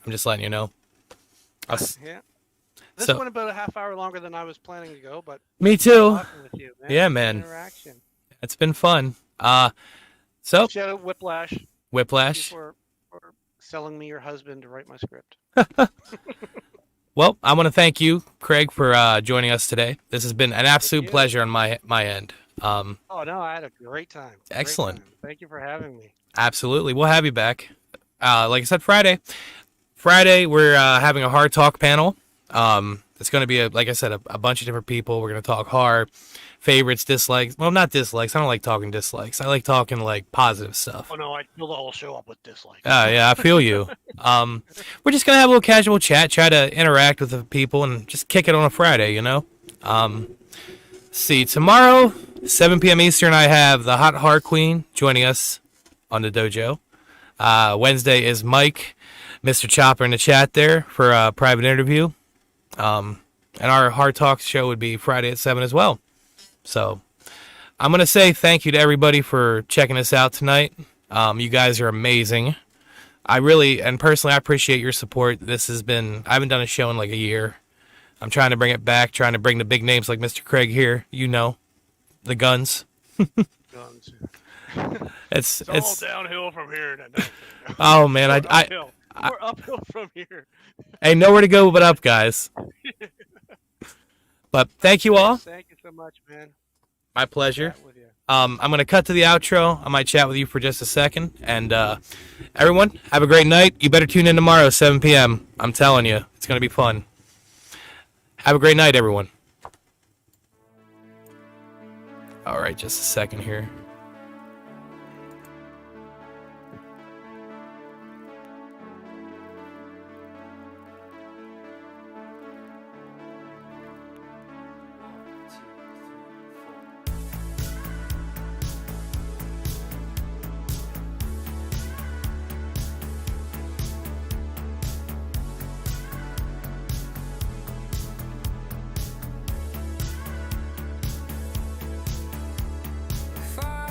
I'm just letting you know. Yeah. This So went about a half hour longer than I was planning to go, but me too. talking with you, man. Yeah, Good man. Interaction. It's been fun. So Shout out Whiplash. Thank you Whiplash. for selling me your husband to write my script. Well, I want to thank you, Craig, for joining us today. This has been an absolute pleasure on my end. Oh no, I had a great time. Excellent. Great time. Thank you for having me. Absolutely. We'll have you back. Like I said, Friday we're having a hard talk panel. It's going to be, like I said, a bunch of different people. We're going to talk horror, favorites, dislikes. Well, not dislikes. I don't like talking dislikes. I like talking like positive stuff. Oh no, I fill the whole show up with dislikes. Yeah, I feel you. We're just going to have a little casual chat, try to interact with the people, and just kick it on a Friday, you know? See, tomorrow, 7 p.m. Eastern, I have the Hot Heart Queen joining us on the dojo. Wednesday is Mike, Mr. Chopper in the chat there for a private interview. And our Hard Talk show would be Friday at 7 as well. So I'm going to say thank you to everybody for checking us out tonight. You guys are amazing. I really, and personally, I appreciate your support. I haven't done a show in like a year. I'm trying to bring it back, trying to bring the big names like Mr. Craig here. You know, the guns. Guns. It's all downhill from here. No. Oh man, we're uphill from here. Ain't nowhere to go but up, guys. But thank you all. Thank you so much, man. My pleasure. I'm going to cut to the outro. I might chat with you for just a second. And everyone, have a great night. You better tune in tomorrow, 7 p.m. I'm telling you, it's going to be fun. Have a great night, everyone. All right, just a second here. Fire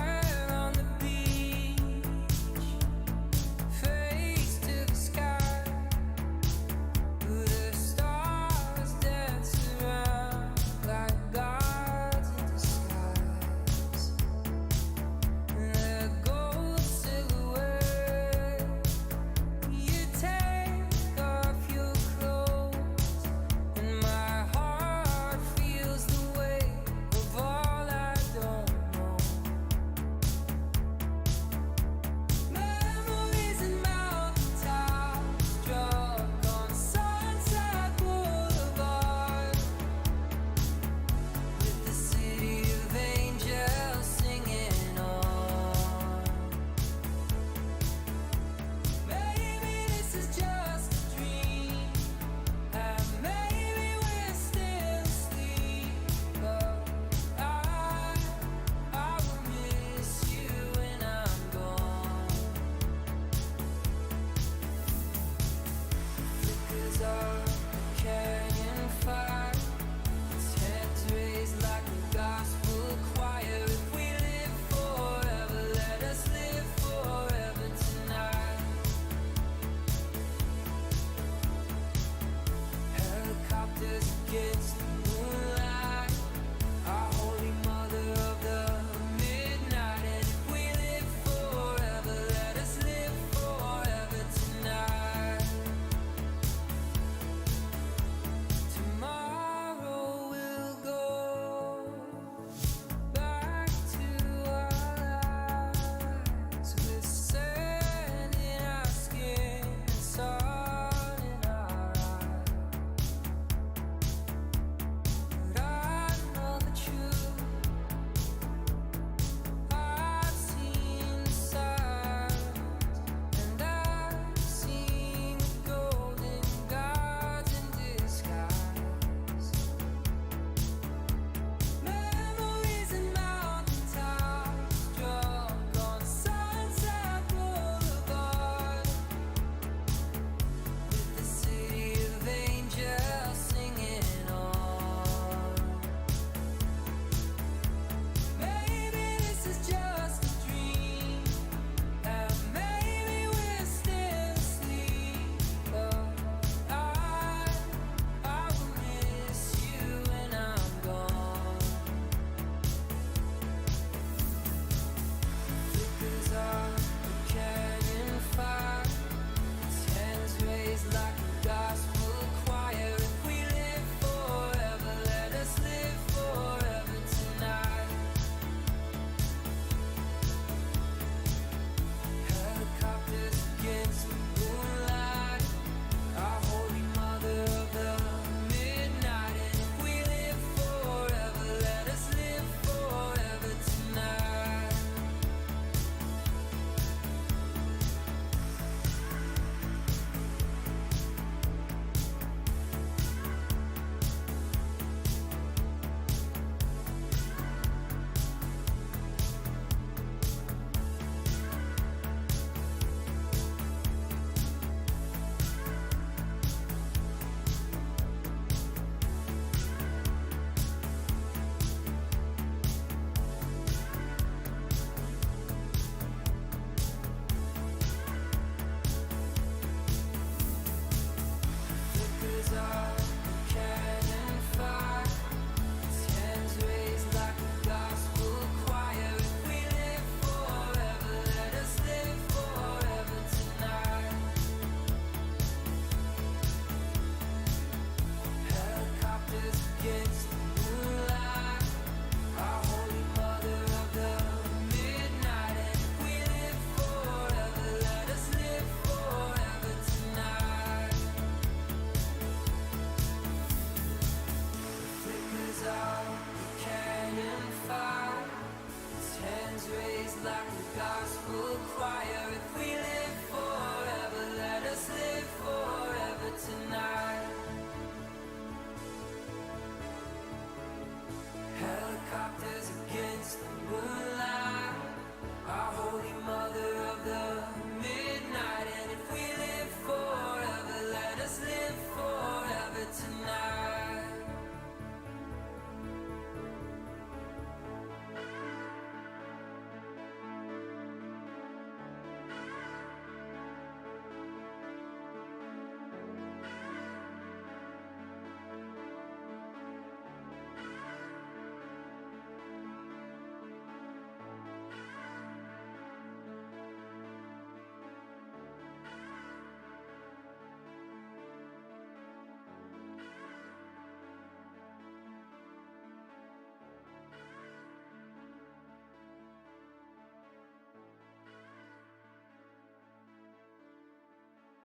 gospel